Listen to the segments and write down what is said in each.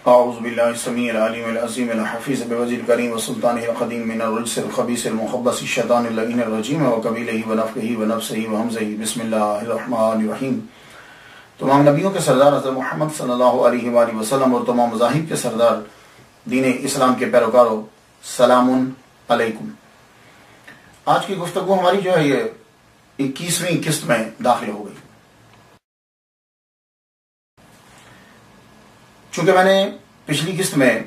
اعوذ باللہ السمیع العلیم العظیم الحفیظ بوجہ الکریم وسلطانہ القدیم من الرجس الخبیث المخبث الشیطان اللعین الرجیم وقبیلہ ونفخہ ونفثہ وہمزہ بسم اللہ الرحمن الرحیم۔ تمام نبیوں کے سردار حضرت محمد صلی اللہ علیہ وآلہ وسلم اور تمام مذاہب کے سردار دین اسلام کے پیروکاروں، سلام علیکم۔ آج کی گفتگو ہماری جو ہے یہ 21ویں قسط میں داخل ہو گئی۔ چونکہ میں نے پچھلی قسط میں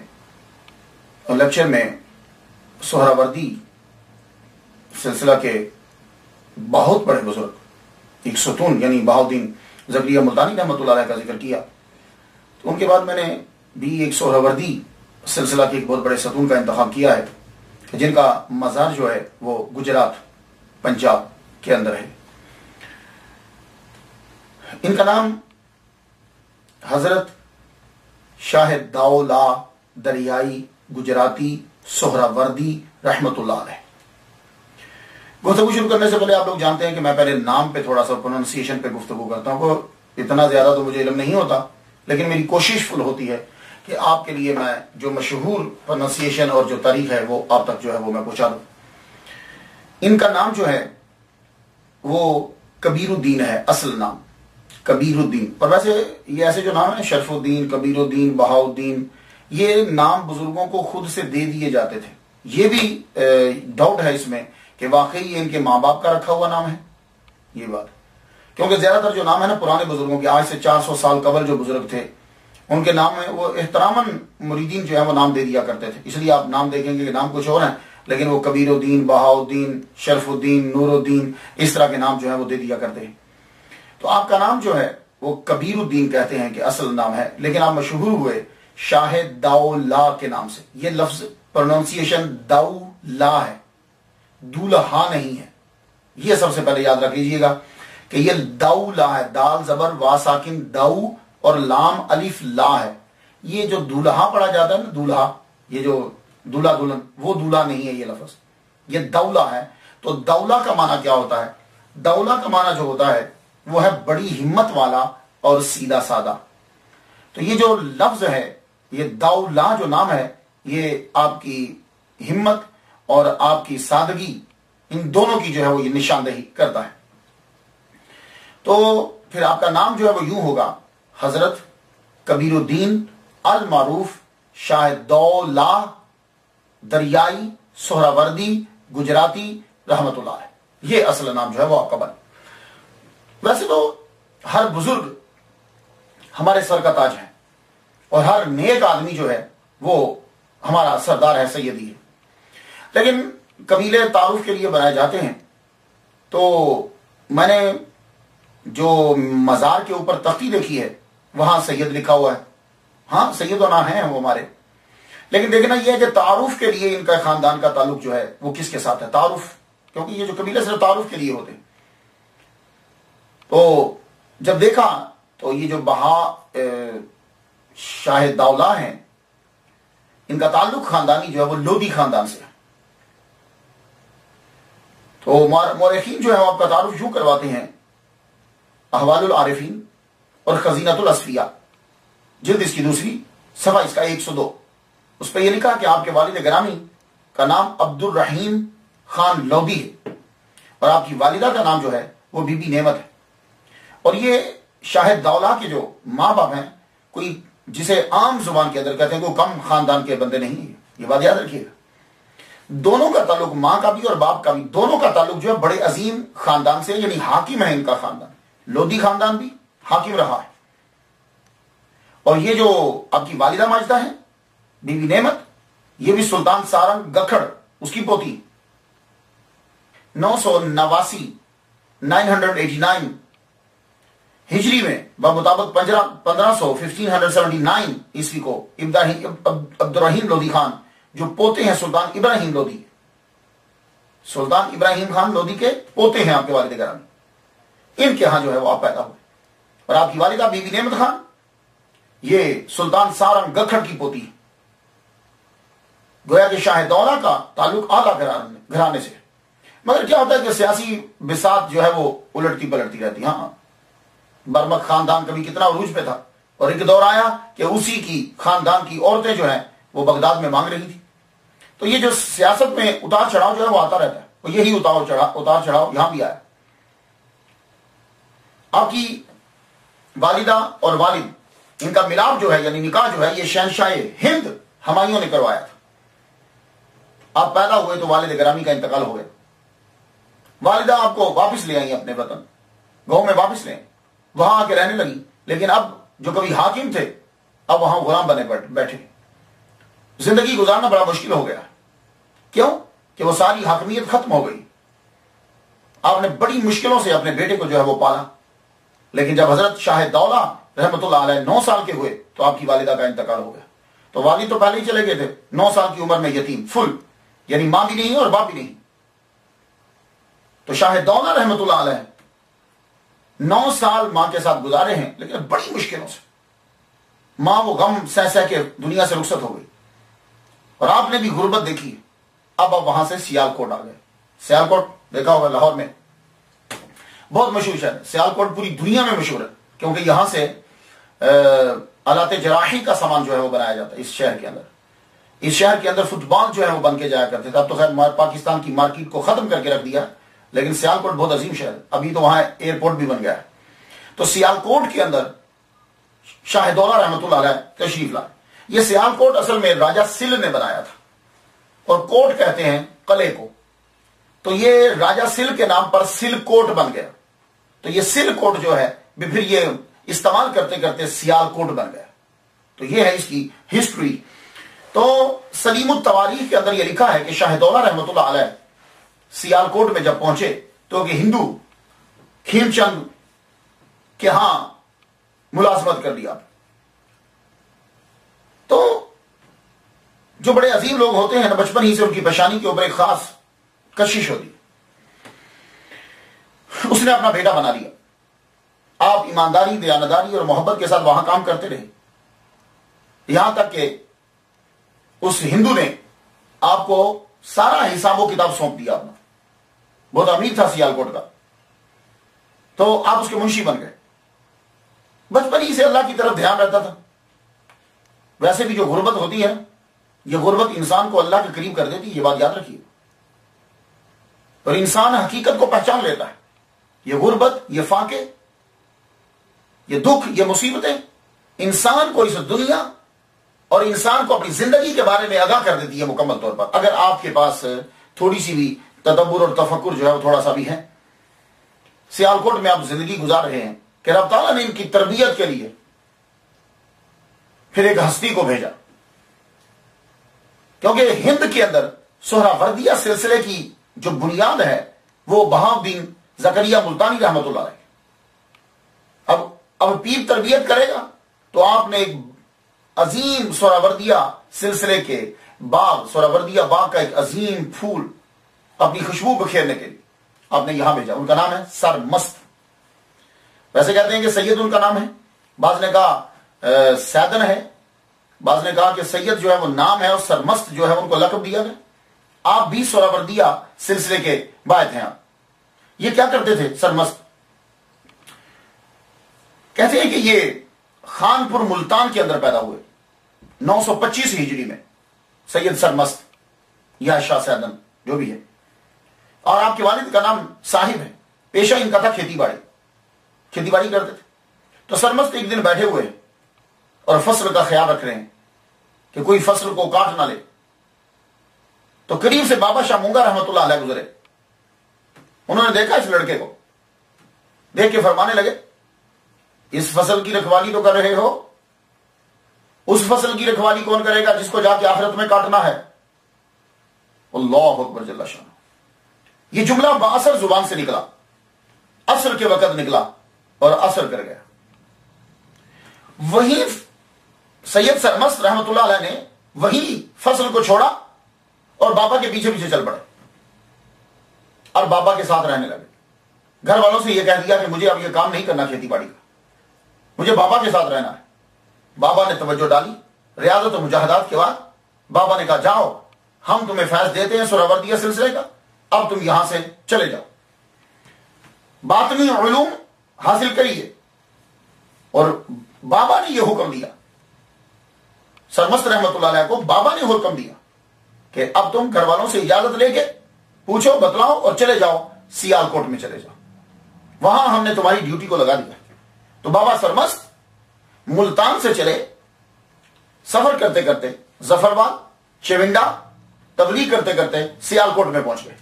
اور لیکچر میں سہراوردی سلسلہ کے بہت بڑے بزرگ ایک ستون یعنی بہاؤالدین زکریا ملتانی رحمۃ اللہ علیہ کا ذکر کیا، تو ان کے بعد میں نے بھی ایک سہراوردی سلسلہ کے ایک بہت بڑے ستون کا انتخاب کیا ہے جن کا مزار جو ہے وہ گجرات پنجاب کے اندر ہے۔ ان کا نام حضرت شاہ داؤلا دریائی گجراتی سہراوردی رحمت اللہ علیہ۔ گفتگو شروع کرنے سے پہلے آپ لوگ جانتے ہیں کہ میں پہلے نام پہ تھوڑا سا پروننسیشن پہ گفتگو کرتا ہوں، اتنا زیادہ تو مجھے علم نہیں ہوتا، لیکن میری کوشش فل ہوتی ہے کہ آپ کے لیے میں جو مشہور پروننسیشن اور جو تاریخ ہے وہ آپ تک جو ہے وہ میں پہنچا دوں۔ ان کا نام جو ہے وہ کبیر الدین ہے، اصل نام کبیر الدین، اور ویسے یہ ایسے جو نام ہے شرف الدین، کبیر الدین، بہاؤالدین، یہ نام بزرگوں کو خود سے دے دیے جاتے تھے۔ یہ بھی ڈاؤٹ ہے اس میں کہ واقعی یہ ان کے ماں باپ کا رکھا ہوا نام ہے، یہ بات، کیونکہ زیادہ تر جو نام ہے نا پرانے بزرگوں کے، آج سے 400 سال قبل جو بزرگ تھے ان کے نام میں وہ احتراماً مریدین جو ہے وہ نام دے دیا کرتے تھے، اس لیے آپ نام دیکھیں گے کہ نام کچھ اور ہیں لیکن وہ کبیر الدین، بہاؤالدین، شرف الدین، نور الدین، اس طرح کے نام جو ہے وہ دے دیا کرتے ہیں۔ تو آپ کا نام جو ہے وہ کبیر الدین کہتے ہیں کہ اصل نام ہے، لیکن آپ مشہور ہوئے شاہ داؤلا کے نام سے۔ یہ لفظ پروننسیشن داؤلا ہے، دولہا نہیں ہے، یہ سب سے پہلے یاد رکھ لیجیے گا کہ یہ داؤلا ہے، دال زبر وا ساکن داؤ اور لام الف لا ہے۔ یہ جو دولہا پڑھا جاتا ہے نا، دولہا، یہ جو دولہا دلہن، وہ دولہا نہیں ہے، یہ لفظ یہ دولا ہے۔ تو دولا کا معنی کیا ہوتا ہے؟ دولا کا معنی جو ہوتا ہے وہ ہے بڑی ہمت والا اور سیدھا سادہ۔ تو یہ جو لفظ ہے، یہ دولا جو نام ہے، یہ آپ کی ہمت اور آپ کی سادگی، ان دونوں کی جو ہے وہ یہ نشاندہی کرتا ہے۔ تو پھر آپ کا نام جو ہے وہ یوں ہوگا، حضرت کبیر الدین المعروف شاہ دولا دریائی سہراوردی گجراتی رحمت اللہ علیہ، یہ اصل نام جو ہے وہ آپ کا بن۔ ویسے تو ہر بزرگ ہمارے سر کا تاج ہے اور ہر نیک آدمی جو ہے وہ ہمارا سردار ہے، سیدی ہے، لیکن قبیلے تعارف کے لیے بنائے جاتے ہیں۔ تو میں نے جو مزار کے اوپر تختی دیکھی ہے وہاں سید لکھا ہوا ہے، ہاں سید و نا ہیں وہ ہمارے، لیکن دیکھنا یہ ہے کہ تعارف کے لیے ان کا خاندان کا تعلق جو ہے وہ کس کے ساتھ ہے، تعارف، کیونکہ یہ جو قبیلے صرف تعارف کے لیے ہوتے ہیں۔ تو جب دیکھا تو یہ جو شاہ داؤلا ہیں ان کا تعلق خاندانی جو ہے وہ لودھی خاندان سے ہے۔ تو مورخین جو ہے وہ آپ کا تعارف یوں کرواتے ہیں، احوال العارفین اور خزینۃ الاصفیاء، جلد اس کی دوسری، صفحہ اس کا 102، اس پہ یہ لکھا کہ آپ کے والد گرامی کا نام عبد الرحیم خان لودھی ہے اور آپ کی والدہ کا نام جو ہے وہ بی بی نعمت ہے۔ اور یہ شاہ دولا کے جو ماں باپ ہیں کوئی جسے عام زبان کے اندر کہتے ہیں کوئی کم خاندان کے بندے نہیں ہیں، یہ بات یاد رکھیے گا۔ دونوں کا تعلق، ماں کا بھی اور باپ کا بھی، دونوں کا تعلق جو ہے بڑے عظیم خاندان سے، یعنی حاکم ہے ان کا خاندان، لودھی خاندان بھی حاکم رہا ہے۔ اور یہ جو آپ کی والدہ ماجدہ ہیں بی بی نعمت، یہ بھی سلطان سارنگ گکھڑ اس کی پوتی، 989 ہجری میں بمطابق 1579 عیسوی کو عبد الرحیم لودھی خان جو پوتے ہیں سلطان ابراہیم لودھی، سلطان ابراہیم خان لودھی کے پوتے ہیں آپ کے والد گرامی، ان کے ہاں جو ہے وہ آپ پیدا ہوئے۔ اور آپ کی والدہ بی بی نعمت خان یہ سلطان سارنگ گکھڑ کی پوتی ہے۔ گویا کہ شاہ دولا کا تعلق اعلیٰ گھرانے سے، مگر کیا ہوتا ہے کہ سیاسی بساط جو ہے وہ الٹتی پلٹتی رہتی۔ ہاں برمک خاندان کبھی کتنا عروج پہ تھا، اور ایک دور آیا کہ اسی کی خاندان کی عورتیں جو ہیں وہ بغداد میں مانگ رہی تھی. تو یہ جو سیاست میں اتار چڑھاؤ جو ہے وہ آتا رہتا ہے، اور یہی اتار چڑھاؤ یہاں بھی آیا. آپ کی والدہ اور والد، ان کا ملاپ جو ہے یعنی نکاح جو ہے یہ شہنشاہ ہند ہمایوں نے کروایا تھا. آپ پیدا ہوئے تو والد گرامی کا انتقال ہو گیا. والدہ آپ کو واپس لے آئی اپنے وطن، گاؤں میں واپس لے آئی، وہاں آ کے رہنے لگی. لیکن اب جو کبھی حاکم تھے اب وہاں غلام بنے بیٹھے. زندگی گزارنا بڑا مشکل ہو گیا. کیوں؟ کہ وہ ساری حاکمیت ختم ہو گئی. آپ نے بڑی مشکلوں سے اپنے بیٹے کو جو ہے وہ پالا. لیکن جب حضرت شاہ دولہ رحمت اللہ علیہ 9 سال کے ہوئے تو آپ کی والدہ کا انتقال ہو گیا. تو والد تو پہلے ہی چلے گئے تھے، 9 سال کی عمر میں یتیم فل، یعنی ماں بھی نہیں اور باپ بھی نہیں. تو شاہ دولہ رحمت اللہ علیہ 9 سال ماں کے ساتھ گزارے ہیں، لیکن بڑی مشکلوں سے. ماں وہ غم سہ کے دنیا سے رخصت ہو گئی، اور آپ نے بھی غربت دیکھی. اب آپ وہاں سے سیالکوٹ آ گئے. سیالکوٹ دیکھا ہوگا لاہور میں، بہت مشہور شہر. سیالکوٹ پوری دنیا میں مشہور ہے کیونکہ یہاں سے آلات جراحی کا سامان جو ہے وہ بنایا جاتا ہے. اس شہر کے اندر، اس شہر کے اندر فٹ بال جو ہے وہ بن کے جایا کرتے تھے. اب تو خیر پاکستان کی مارکیٹ کو ختم کر کے رکھ دیا، لیکن سیالکوٹ بہت عظیم شہر ہے. ابھی تو وہاں ایئرپورٹ بھی بن گیا ہے. تو سیالکوٹ کے اندر شاہ دولہ رحمت اللہ علیہ تشریف لائے. یہ سیالکوٹ اصل میں راجہ سل نے بنایا تھا، اور کوٹ کہتے ہیں قلعے کو. تو یہ راجہ سل کے نام پر سل کوٹ بن گیا. تو یہ سل کوٹ جو ہے پھر یہ استعمال کرتے کرتے سیال کوٹ بن گیا. تو یہ ہے اس کی ہسٹری. تو سلیم التواریخ کے اندر یہ لکھا ہے کہ شاہ دولہ رحمت اللہ علیہ سیال کوٹ میں جب پہنچے تو کہ ہندو کھیم چند کے ہاں ملازمت کر دیا. تو جو بڑے عظیم لوگ ہوتے ہیں نا، بچپن ہی سے ان کی پیشانی کے اوپر ایک خاص کشش ہوتی. اس نے اپنا بیٹا بنا لیا. آپ ایمانداری، دیانتداری اور محبت کے ساتھ وہاں کام کرتے رہے، یہاں تک کہ اس ہندو نے آپ کو سارا حساب و کتاب سونپ دیا اپنا. بہت امیر تھا سیالکوٹ کا، تو آپ اس کے منشی بن گئے. بچپن ہی سے اللہ کی طرف دھیان رہتا تھا. ویسے بھی جو غربت ہوتی ہے یہ غربت انسان کو اللہ کے قریب کر دیتی، یہ بات یاد رکھیے. اور انسان حقیقت کو پہچان لیتا ہے. یہ غربت، یہ فاقے، یہ دکھ، یہ مصیبتیں انسان کو اس دنیا اور انسان کو اپنی زندگی کے بارے میں آگاہ کر دیتی ہے مکمل طور پر. اگر آپ کے پاس تھوڑی سی بھی تدبر اور تفکر جو ہے وہ تھوڑا سا بھی ہے. سیالکوٹ میں آپ زندگی گزار رہے ہیں کہ رب تعالیٰ نے ان کی تربیت کے لیے پھر ایک ہستی کو بھیجا. کیونکہ ہند کے اندر سہراوردیہ سلسلے کی جو بنیاد ہے وہ بہاؤ الدین زکریہ ملتانی رحمت اللہ علیہ. اب پیر تربیت کرے گا تو آپ نے ایک عظیم سہراوردیہ سلسلے کے باغ، سہراوردیہ باغ کا ایک عظیم پھول اپنی خوشبو بکھیرنے کے لیے آپ نے یہاں بھیجا. ان کا نام ہے سرمست. ویسے کہتے ہیں کہ سید ان کا نام ہے، بعض نے کہا سیدن ہے، بعض نے کہا کہ سید جو ہے وہ نام ہے اور سرمست جو ہے ان کو لقب دیا گیا. آپ بھی سہراوردیہ سلسلے کے باعث ہیں. آپ یہ کیا کرتے تھے؟ سرمست کہتے ہیں کہ یہ خانپور ملتان کے اندر پیدا ہوئے 925 ہجری میں. سید سرمست یا شاہ سیدن جو بھی ہے. اور آپ کے والد کا نام صاحب ہے. پیشہ ان کا تھا کھیتی باڑی کرتے تھے. تو سرمست ایک دن بیٹھے ہوئے اور فصل کا خیال رکھ رہے ہیں کہ کوئی فصل کو کاٹ نہ لے. تو قریب سے بابا شاہ مونگا رحمت اللہ علیہ گزرے. انہوں نے دیکھا اس لڑکے کو، دیکھ کے فرمانے لگے اس فصل کی رکھوالی تو کر رہے ہو، اس فصل کی رکھوالی کون کرے گا جس کو جا کے آخرت میں کاٹنا ہے؟ اللہ اکبر جل شانہ. یہ جملہ باثر زبان سے نکلا، عصر کے وقت نکلا اور اثر کر گیا. وہی سید سرمست رحمت اللہ علیہ نے وہی فصل کو چھوڑا اور بابا کے پیچھے پیچھے چل پڑے اور بابا کے ساتھ رہنے لگے. گھر والوں سے یہ کہہ دیا کہ مجھے اب یہ کام نہیں کرنا کھیتی باڑی کا، مجھے بابا کے ساتھ رہنا ہے. بابا نے توجہ ڈالی. ریاضت و مجاہدات کے بعد بابا نے کہا جاؤ ہم تمہیں فیض دیتے ہیں سہراوردیہ سلسلے کا، اب تم یہاں سے چلے جاؤ، باطنی علوم حاصل کریے اور بابا نے یہ حکم دیا، سرمست رحمت اللہ علیہ کو بابا نے حکم دیا کہ اب تم گھر والوں سے اجازت لے کے پوچھو، بتلاؤ اور چلے جاؤ سیال کوٹ میں چلے جاؤ، وہاں ہم نے تمہاری ڈیوٹی کو لگا دیا۔ تو بابا سرمست ملتان سے چلے، سفر کرتے کرتے ظفرآباد، چونڈا، تبلیغ کرتے کرتے سیال کوٹ میں پہنچ گئے۔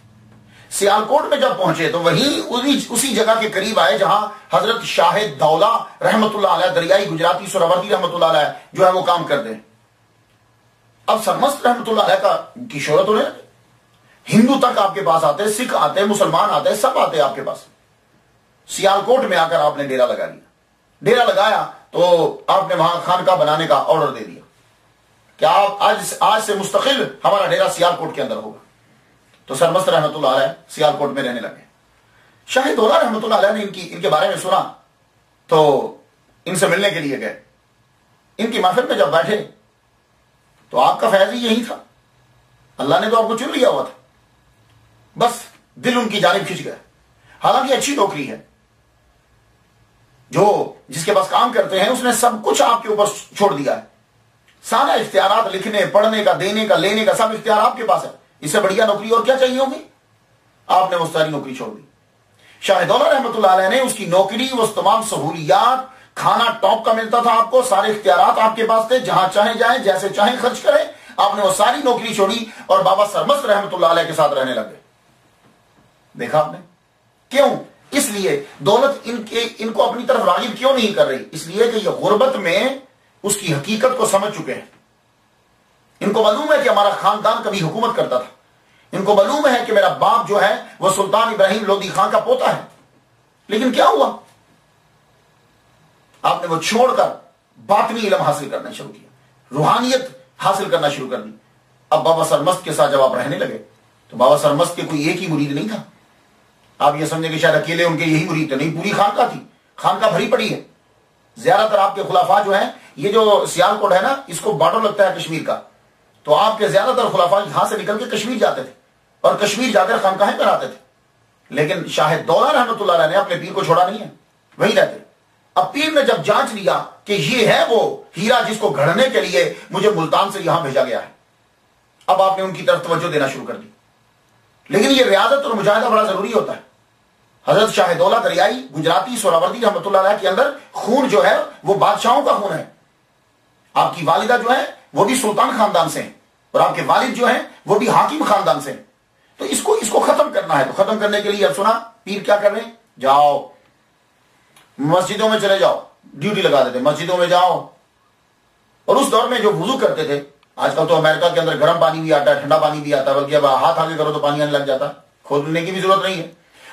سیال کوٹ میں جب پہنچے تو وہیں اسی جگہ کے قریب آئے جہاں حضرت شاہ دولہ رحمت اللہ علیہ دریائی گجراتی سہروردی رحمت اللہ علیہ جو ہے وہ کام کرتے ہیں۔ اب سرمست رحمت اللہ علیہ کی شہرت ہونے لگی، ہندو تک آپ کے پاس آتے، سکھ آتے، مسلمان آتے، سب آتے آپ کے پاس۔ سیال کوٹ میں آ کر آپ نے ڈیرا لگا لیا۔ ڈیرا لگایا تو آپ نے وہاں خانقاہ بنانے کا آرڈر دے دیا کہ آپ آج سے مستقل ہمارا ڈیرا سیال کوٹ کے اندر ہوگا۔ تو سرمست رحمت اللہ علیہ سیال کوٹ میں رہنے لگے۔ شاہ دولہ رحمت اللہ علیہ نے ان کے بارے میں سنا تو ان سے ملنے کے لیے گئے۔ ان کی محفل میں جب بیٹھے تو آپ کا فیض ہی یہی تھا، اللہ نے تو آپ کو چن لیا ہوا تھا، بس دل ان کی جانب کھنچ گیا۔ حالانکہ اچھی نوکری ہے، جو جس کے پاس کام کرتے ہیں اس نے سب کچھ آپ کے اوپر چھوڑ دیا ہے، سارا اختیارات لکھنے پڑھنے کا دینے کا لینے کا سب اختیار آپ کے پاس ہے، اس سے بڑھیا نوکری اور کیا چاہیے ہوگی؟ آپ نے وہ ساری نوکری چھوڑ دی۔ شاہ دولہ رحمت اللہ علیہ نے اس کی نوکری، وہ تمام سہولیات، کھانا ٹاپ کا ملتا تھا آپ کو، سارے اختیارات آپ کے پاس تھے، جہاں چاہیں جائیں، جیسے چاہیں خرچ کریں، آپ نے وہ ساری نوکری چھوڑی اور بابا سرمست رحمت اللہ علیہ کے ساتھ رہنے لگے۔ دیکھا آپ نے کیوں؟ اس لیے دولت ان کو اپنی طرف راغب کیوں نہیں کر رہی؟ اس لیے کہ یہ غربت میں اس کی حقیقت کو سمجھ چکے ہیں۔ ان کو معلوم ہے کہ ہمارا خاندان کبھی حکومت کرتا تھا، ان کو معلوم ہے کہ میرا باپ جو ہے وہ سلطان ابراہیم لودھی خان کا پوتا ہے، لیکن کیا ہوا؟ آپ نے وہ چھوڑ کر باطنی علم حاصل کرنا شروع کیا، روحانیت حاصل کرنا شروع کر دی۔ اب بابا سرمست کے ساتھ جب آپ رہنے لگے تو بابا سرمست کے کوئی ایک ہی مرید نہیں تھا، آپ یہ سمجھیں کہ شاید اکیلے ان کے یہی مرید تھے، نہیں، پوری خانقاہ تھی، خانقاہ بھری پڑی ہے۔ زیادہ تر آپ کے خلفاء جو ہیں، یہ جو سیال کوٹ ہے نا، اس کو بارڈر لگتا ہے کشمیر کا، تو آپ کے زیادہ تر خلفاء یہاں سے نکل کے کشمیر جاتے تھے اور کشمیر جا کر خانقاہیں بناتے تھے، لیکن شاہ دولہ رحمت اللہ علیہ نے اپنے پیر کو چھوڑا نہیں ہے، وہی رہتے۔ اب پیر نے جب جانچ لیا کہ یہ ہے وہ ہیرا جس کو گھڑنے کے لیے مجھے ملتان سے یہاں بھیجا گیا ہے، اب آپ نے ان کی طرف توجہ دینا شروع کر دی۔ لیکن یہ ریاضت اور مجاہدہ بڑا ضروری ہوتا ہے۔ حضرت شاہ دولہ دریائی گجراتی سہروردی رحمت اللہ علیہ کے اندر خون جو ہے وہ بادشاہوں کا خون ہے۔ آپ کی والدہ جو ہے وہ بھی سلطان خاندان سے ہیں اور آپ کے والد جو ہیں وہ بھی حاکم خاندان سے ہیں، تو اس کو ختم کرنا ہے۔ تو ختم کرنے کے لیے اب سنا پیر کیا کر رہے ہیں؟ جاؤ مسجدوں میں چلے جاؤ، ڈیوٹی لگا دیتے، مسجدوں میں جاؤ۔ اور اس دور میں جو وضو کرتے تھے، آج کل تو امریکہ کے اندر گرم پانی بھی آتا ہے، ٹھنڈا پانی بھی آتا ہے، بلکہ اب ہاتھ آگے کرو تو پانی آنے لگ جاتا ہے، کھولنے کی بھی ضرورت نہیں ہے۔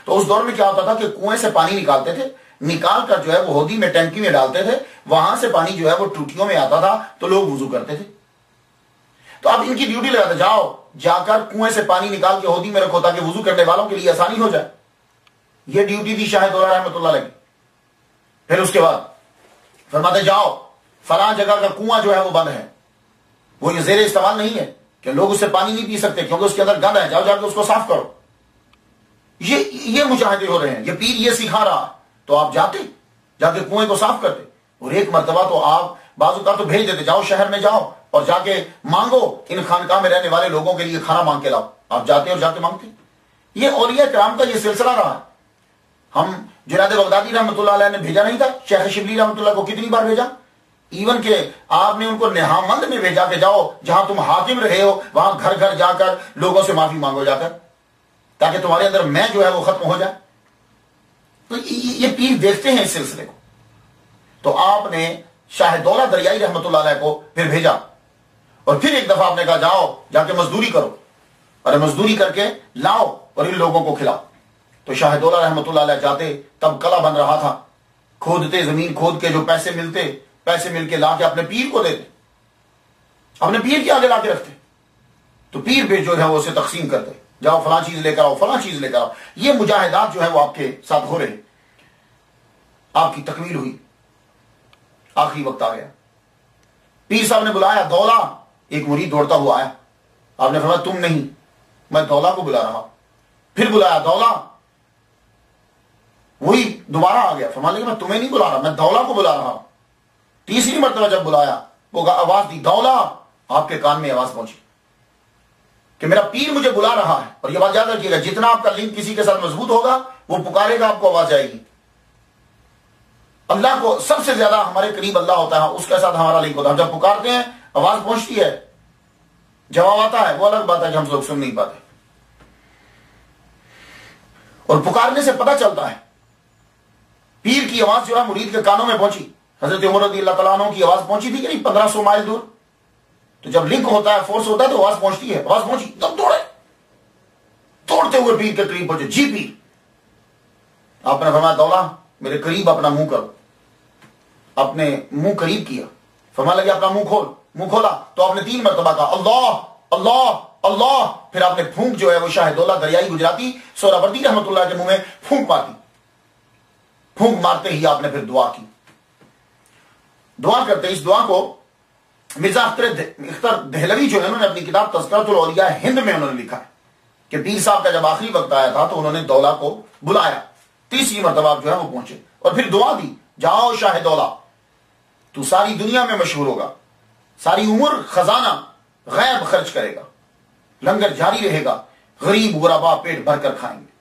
تو اس دور میں کیا ہوتا تھا کہ کنویں سے پانی نکالتے تھے، نکال کر جو ہے وہ ہودی میں ٹینکی میں ڈالتے تھے، وہاں سے پانی جو ہے وہ ٹوٹیوں میں آتا تھا تو لوگ وضو کرتے تھے۔ تو اب ان کی ڈیوٹی لگاتے، جاؤ جا کر کنویں سے پانی نکال کے ہودی میں رکھو تاکہ وضو کرنے والوں کے لیے آسانی ہو جائے۔ یہ ڈیوٹی تھی شاہ دولہ رحمت اللہ علیہ۔ پھر اس کے بعد فرماتے جاؤ فلاں جگہ کا کنواں جو ہے وہ بند ہے، وہ یہ زیر استعمال نہیں ہے کہ لوگ اس سے پانی نہیں پی سکتے کیونکہ اس کے اندر گند ہے، جاؤ جا کے اس کو صاف کرو۔ یہ مجاہدے ہو رہے ہیں، یہ پیر یہ سکھا رہا، تو آپ جاتے جا کے کنویں کو صاف کرتے۔ اور ایک مرتبہ تو آپ بعض اوقات تو بھیج دیتے، جاؤ شہر میں جاؤ اور جا کے مانگو، ان خانقاہ میں رہنے والے لوگوں کے لیے کھانا مانگ کے لاؤ۔ آپ جاتے اور جا کے مانگتے۔ یہ اولیاء کرام کا یہ سلسلہ رہا۔ ہم جنید بغدادی رحمت اللہ علیہ نے بھیجا نہیں تھا شیخ شبلی رحمت اللہ کو کتنی بار بھیجا؟ ایون کہ آپ نے ان کو نہامند میں بھیجا کہ جاؤ جہاں تم حاکم رہے ہو وہاں گھر گھر جا کر لوگوں سے معافی مانگو جا کر، تاکہ تمہارے اندر میں جو ہے وہ ختم ہو جائے۔ تو یہ پیر دیکھتے ہیں اس سلسلے کو۔ تو آپ نے شاہ دولہ دریائی رحمت اللہ علیہ کو پھر بھیجا، اور پھر ایک دفعہ آپ نے کہا جاؤ جا کے مزدوری کرو اور مزدوری کر کے لاؤ اور ان لوگوں کو کھلاؤ۔ تو شاہ دولہ رحمت اللہ علیہ جاتے، تب قلعہ بن رہا تھا، کھودتے، زمین کھود کے جو پیسے ملتے، پیسے مل کے لا کے اپنے پیر کو دیتے، اپنے پیر کے آگے لا کے رکھتے، تو پیر پہ جو ہے وہ اسے تقسیم کرتے، جاؤ فلاں چیز لے کر آؤ، فلاں چیز لے کر آؤ۔ یہ مجاہدات جو ہے وہ آپ کے ساتھ ہو رہے، آپ کی تکمیل ہوئی، آخری وقت آ گیا، پیر صاحب نے بلایا دولہ، ایک مرید دوڑتا ہوا آیا، آپ نے فرمایا تم نہیں، میں دولہ کو بلا رہا۔ پھر بلایا دولہ، وہی دوبارہ آ گیا، فرمانے لگا میں تمہیں نہیں بلا رہا، میں دولہ کو بلا رہا ہوں۔ تیسری مرتبہ جب بلایا وہ آواز دی دولا، آپ کے کان میں آواز پہنچی کہ میرا پیر مجھے بلا رہا ہے. اور یہ بات یاد رکھیے گا، جتنا آپ کا لنک کسی کے ساتھ مضبوط ہوگا وہ پکارے گا، آپ کو آواز جائے گی. اللہ کو سب سے زیادہ ہمارے قریب اللہ ہوتا ہے، اس کے ساتھ ہمارا لنک ہوتا ہے. جب پکارتے ہیں آواز پہنچتی ہے، جواب آتا ہے، وہ الگ بات ہے کہ ہم لوگ سن نہیں پاتے. اور پکارنے سے پتہ چلتا ہے پیر کی آواز جو ہے مرید کے کانوں میں پہنچی. حضرت عمر رضی اللہ تعالیٰ عنہ کی آواز پہنچی تھی کہ نہیں 1500 مائل دور. تو جب لنک ہوتا ہے، فورس ہوتا ہے تو آواز پہنچتی ہے. آواز پہنچی تب دوڑے، دوڑتے ہوئے پیر کے قریب پہنچے. جی پیر. آپ نے فرمایا دولا میرے قریب اپنا منہ کرو. اپنے منہ قریب کیا. فرمانے لگے اپنا منہ کھول. منہ کھولا تو آپ نے 3 مرتبہ کہا اللہ اللہ اللہ. پھر آپ نے پھونک جو ہے وہ شاہ دولہ دریائی گجراتی سہراوردی رحمت اللہ کے منہ میں پھونک مار دی. پھونک مارتے ہی آپ نے پھر دعا کی. دعا کرتے اس دعا کو مرزا اختر دہلوی جو ہے انہوں نے اپنی کتاب تذکرۃ الاولیاء ہند میں انہوں نے لکھا ہے کہ پیر صاحب کا جب آخری وقت آیا تھا تو انہوں نے دولہ کو بلایا. تیسری مرتبہ جو ہے وہ پہنچے اور پھر دعا دی، جاؤ شاہ دولہ، تو ساری دنیا میں مشہور ہوگا، ساری عمر خزانہ غیب خرچ کرے گا، لنگر جاری رہے گا، غریب غربا پیٹ بھر کر کھائیں گے.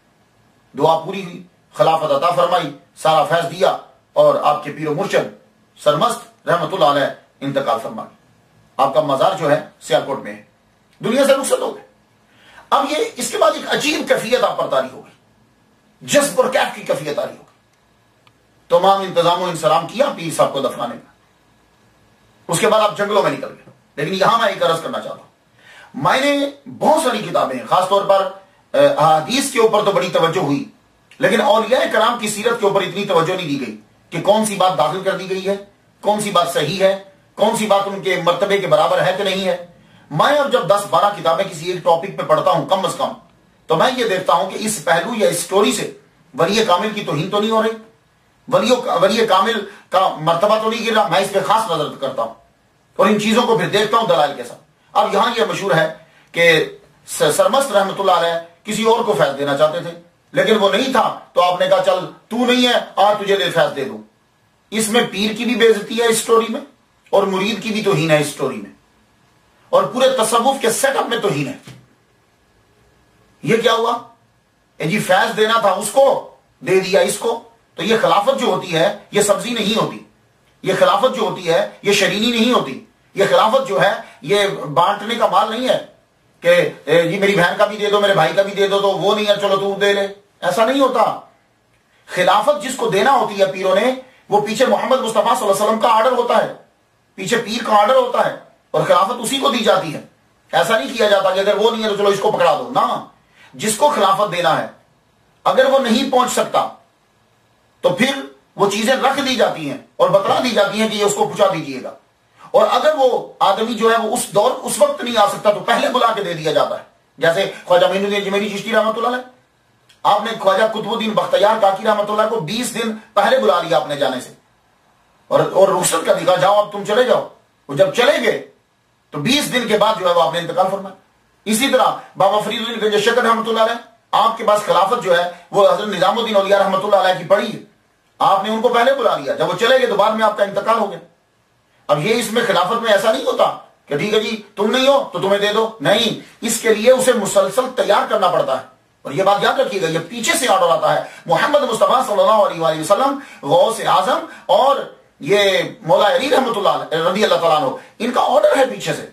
دعا پوری ہوئی، خلافت عطا فرمائی، سارا فیض دیا اور آپ کے پیر و مرشد سرمست رحمت اللہ علیہ انتقال فرما گئے. آپ کا مزار جو ہے سیالکوٹ میں ہے، دنیا سے رخصت ہو گئے. اب یہ اس کے بعد ایک عجیب کیفیت آپ پر طاری ہو گئی، جذب اور کیف کی کیفیت طاری ہو گئی. تمام انتظام و انسلام کیا پیر صاحب کو دفنانے میں. اس کے بعد آپ جنگلوں میں نکل گئے. لیکن یہاں میں ایک عرض کرنا چاہتا ہوں، میں نے بہت ساری کتابیں ہیں، خاص طور پر حدیث کے اوپر تو بڑی توجہ ہوئی، لیکن اولیاء کرام کی سیرت کے اوپر اتنی توجہ نہیں دی گئی کہ کون سی بات داخل کر دی گئی ہے، کون سی بات صحیح ہے، کون سی بات ان کے مرتبے کے برابر ہے کہ نہیں ہے. میں اب جب 10-12 کتابیں کسی ایک ٹاپک پہ پڑھتا ہوں کم از کم، تو میں یہ دیکھتا ہوں کہ اس پہلو یا اس سٹوری سے ولی کامل کی توہین تو نہیں ہو رہی، ولی کامل کا مرتبہ تو نہیں گر رہا. میں اس پہ خاص نظر کرتا ہوں اور ان چیزوں کو پھر دیکھتا ہوں دلائل کے ساتھ. اب یہاں یہ مشہور ہے کہ سرمست رحمت اللہ علیہ کسی اور کو فیض دینا چاہتے تھے، لیکن وہ نہیں تھا تو آپ نے کہا چل تو نہیں ہے آج تجھے فیض دے دوں. اس میں پیر کی بھی بے عزتی ہے اس سٹوری میں، اور مرید کی بھی توہین ہے اس سٹوری میں، اور پورے تصوف کے سیٹ اپ میں توہین ہے. یہ کیا ہوا؟ جی فیض دینا تھا اس کو، دے دیا اس کو. تو یہ خلافت جو ہوتی ہے یہ سبزی نہیں ہوتی، یہ خلافت جو ہوتی ہے یہ شرینی نہیں ہوتی. یہ خلافت جو ہے یہ بانٹنے کا مال نہیں ہے کہ جی میری بہن کا بھی دے دو، میرے بھائی کا بھی دے دو، تو وہ نہیں ہے چلو تو دے لے. ایسا نہیں ہوتا. خلافت جس کو دینا ہوتی ہے پیروں نے، وہ پیچھے محمد مصطفیٰ صلی اللہ علیہ وسلم کا آرڈر ہوتا ہے، پیچھے پیر کا آرڈر ہوتا ہے، اور خلافت اسی کو دی جاتی ہے. ایسا نہیں کیا جاتا کہ اگر وہ نہیں ہے تو چلو اس کو پکڑا دو. نہ، جس کو خلافت دینا ہے اگر وہ نہیں پہنچ سکتا تو پھر وہ چیزیں رکھ دی جاتی ہیں اور بتلا دی جاتی ہیں کہ یہ اس کو پہنچا دیجیے گا. اور اگر وہ آدمی جو ہے وہ اس وقت نہیں آ سکتا تو پہلے بلا کے دے دیا جاتا ہے. جیسے خواجہ معین الدین اجمیری چشتی رحمۃ اللہ علیہ، آپ نے خواجہ قطب الدین بختیار کاکی رحمۃ اللہ کو 20 دن پہلے بلا لیا اپنے جانے سے، اور رخصت کر دیا، جاؤ اب تم چلے جاؤ. وہ جب چلے گئے تو 20 دن کے بعد جو ہے وہ آپ نے انتقال فرمایا. اسی طرح بابا فرید الدین گنج شکر رحمۃ اللہ علیہ، آپ کے پاس خلافت جو ہے وہ حضرت نظام الدین اولیاء رحمۃ اللہ علیہ کی پڑی ہے، آپ نے ان کو پہلے بلا لیا، جب وہ چلے گئے تو بعد میں آپ کا انتقال ہو گیا. اب یہ اس میں خلافت میں ایسا نہیں ہوتا کہ ٹھیک ہے جی تم نہیں ہو تو تمہیں دے دو، نہیں، اس کے لیے اسے مسلسل تیار کرنا پڑتا ہے. اور یہ بات یاد رکھیے گا، یہ پیچھے سے آرڈر آتا ہے. محمد مصطفیٰ صلی اللہ علیہ وآلہ وسلم، غوث اعظم اور یہ مولا علی رحمۃ اللہ رضی اللہ تعالیٰ عنہ، ان کا آرڈر ہے پیچھے سے.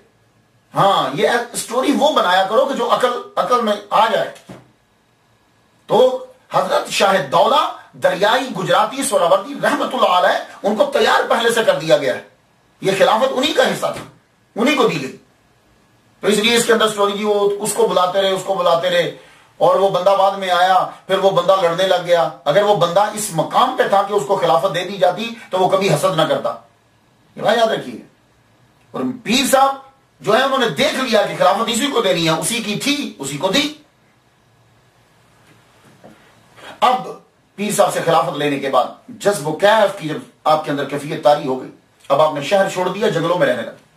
ہاں، یہ سٹوری وہ بنایا کرو کہ جو عقل میں آ جائے. تو حضرت شاہ دولہ دریائی گجراتی سہراوردی رحمت اللہ علیہ، ان کو تیار پہلے سے کر دیا گیا ہے. یہ خلافت انہی کا حصہ تھا، انہی کو دی گئی. تو اس لیے اس کے اندر سٹوری کی وہ اس کو بلاتے رہے، اس کو بلاتے رہے، اور وہ بندہ بعد میں آیا، پھر وہ بندہ لڑنے لگ گیا. اگر وہ بندہ اس مقام پہ تھا کہ اس کو خلافت دے دی جاتی تو وہ کبھی حسد نہ کرتا. یہ بات یاد رکھیے. اور پیر صاحب جو ہے انہوں نے دیکھ لیا کہ خلافت اسی کو دینی ہے، اسی کی تھی، اسی کو دی. اب پیر صاحب سے خلافت لینے کے بعد جذب و کیف کی جب آپ کے اندر کیفیت طاری ہو گئی، اب آپ نے شہر چھوڑ دیا، جنگلوں میں رہنے لگے.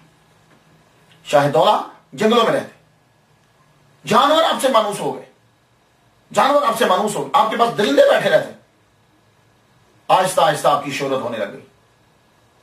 شاہ دولہ جنگلوں میں رہتے، جانور آپ سے مانوس ہو گئے، جانور آپ سے مانوس ہو گئے، آپ کے پاس درندے بیٹھے رہتے. آہستہ آہستہ آپ کی شہرت ہونے لگ گئی.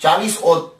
40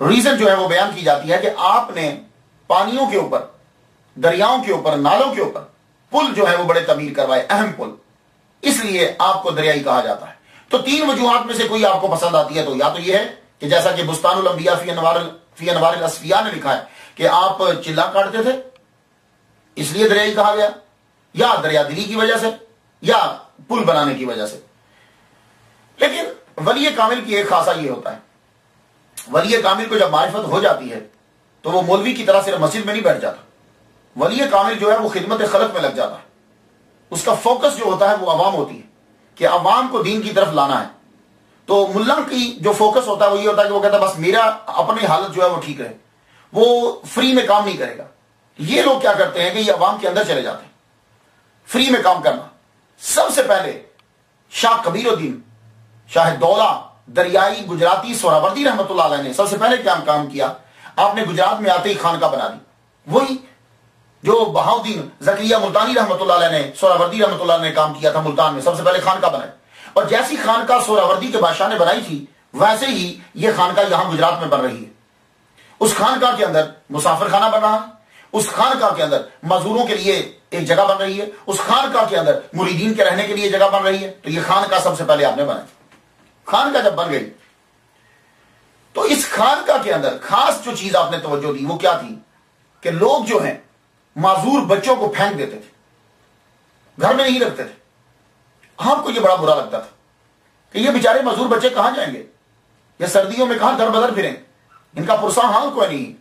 ریزن جو ہے وہ بیان کی جاتی ہے کہ آپ نے پانیوں کے اوپر، دریاؤں کے اوپر، نالوں کے اوپر پل جو ہے وہ بڑے تعمیر کروائے، اہم پل، اس لیے آپ کو دریائی کہا جاتا ہے۔ تو تین وجوہات میں سے کوئی آپ کو پسند آتی ہے تو یا تو یہ ہے کہ جیسا کہ بستان الانبیاء فی انوار الاصفیاء نے لکھا ہے کہ آپ چلا کاٹتے تھے اس لیے دریائی کہا گیا، یا دریا دلی کی وجہ سے، یا پل بنانے کی وجہ سے۔ لیکن ولی کامل کی ایک خاصہ یہ ہوتا ہے، ولی کامل کو جب معرفت ہو جاتی ہے تو وہ مولوی کی طرح صرف مسجد میں نہیں بیٹھ جاتا، ولی کامل جو ہے وہ خدمت خلق میں لگ جاتا ہے۔ اس کا فوکس جو ہوتا ہے وہ عوام ہوتی ہے کہ عوام کو دین کی طرف لانا ہے۔ تو ملا کی جو فوکس ہوتا ہے وہ یہ ہوتا ہے کہ وہ کہتا ہے بس میرا اپنی حالت جو ہے وہ ٹھیک رہے، وہ فری میں کام نہیں کرے گا۔ یہ لوگ کیا کرتے ہیں کہ یہ عوام کے اندر چلے جاتے ہیں، فری میں کام کرنا۔ سب سے پہلے شاہ کبیر الدین شاہ دولہ دریائی گجراتی سہراوردی رحمت اللہ علیہ نے سب سے پہلے کیا کام کیا، آپ نے گجرات میں آتے ہی خانقاہ بنا دی، وہی جو بہاؤدین زکریا ملتانی رحمت اللہ علیہ نے، سہراوردی رحمت اللہ علیہ نے کام کیا تھا ملتان میں، سب سے پہلے خانقاہ بنائی۔ اور جیسی خانقاہ سہراوردی کے بادشاہ نے بنائی تھی ویسے ہی یہ خانقاہ یہاں گجرات میں بن رہی ہے۔ اس خانقاہ کے اندر مسافر خانہ بن رہا ہے، اس خانقاہ کے اندر معذوروں کے لیے ایک جگہ بن رہی ہے، اس خانقاہ کے اندر مریدین کے رہنے کے لیے جگہ بن رہی ہے۔ تو یہ خانقاہ سب سے پہلے آپ نے بنائی۔ خانقاہ جب بن گئی تو اس خانقاہ کے اندر خاص جو چیز آپ نے توجہ دی وہ کیا تھی کہ لوگ جو ہیں معذور بچوں کو پھینک دیتے تھے، گھر میں نہیں رکھتے تھے۔ آپ کو یہ بڑا برا لگتا تھا کہ یہ بیچارے معذور بچے کہاں جائیں گے، یہ سردیوں میں کہاں در بدر پھریں، ان کا پرساں حال کوئی نہیں۔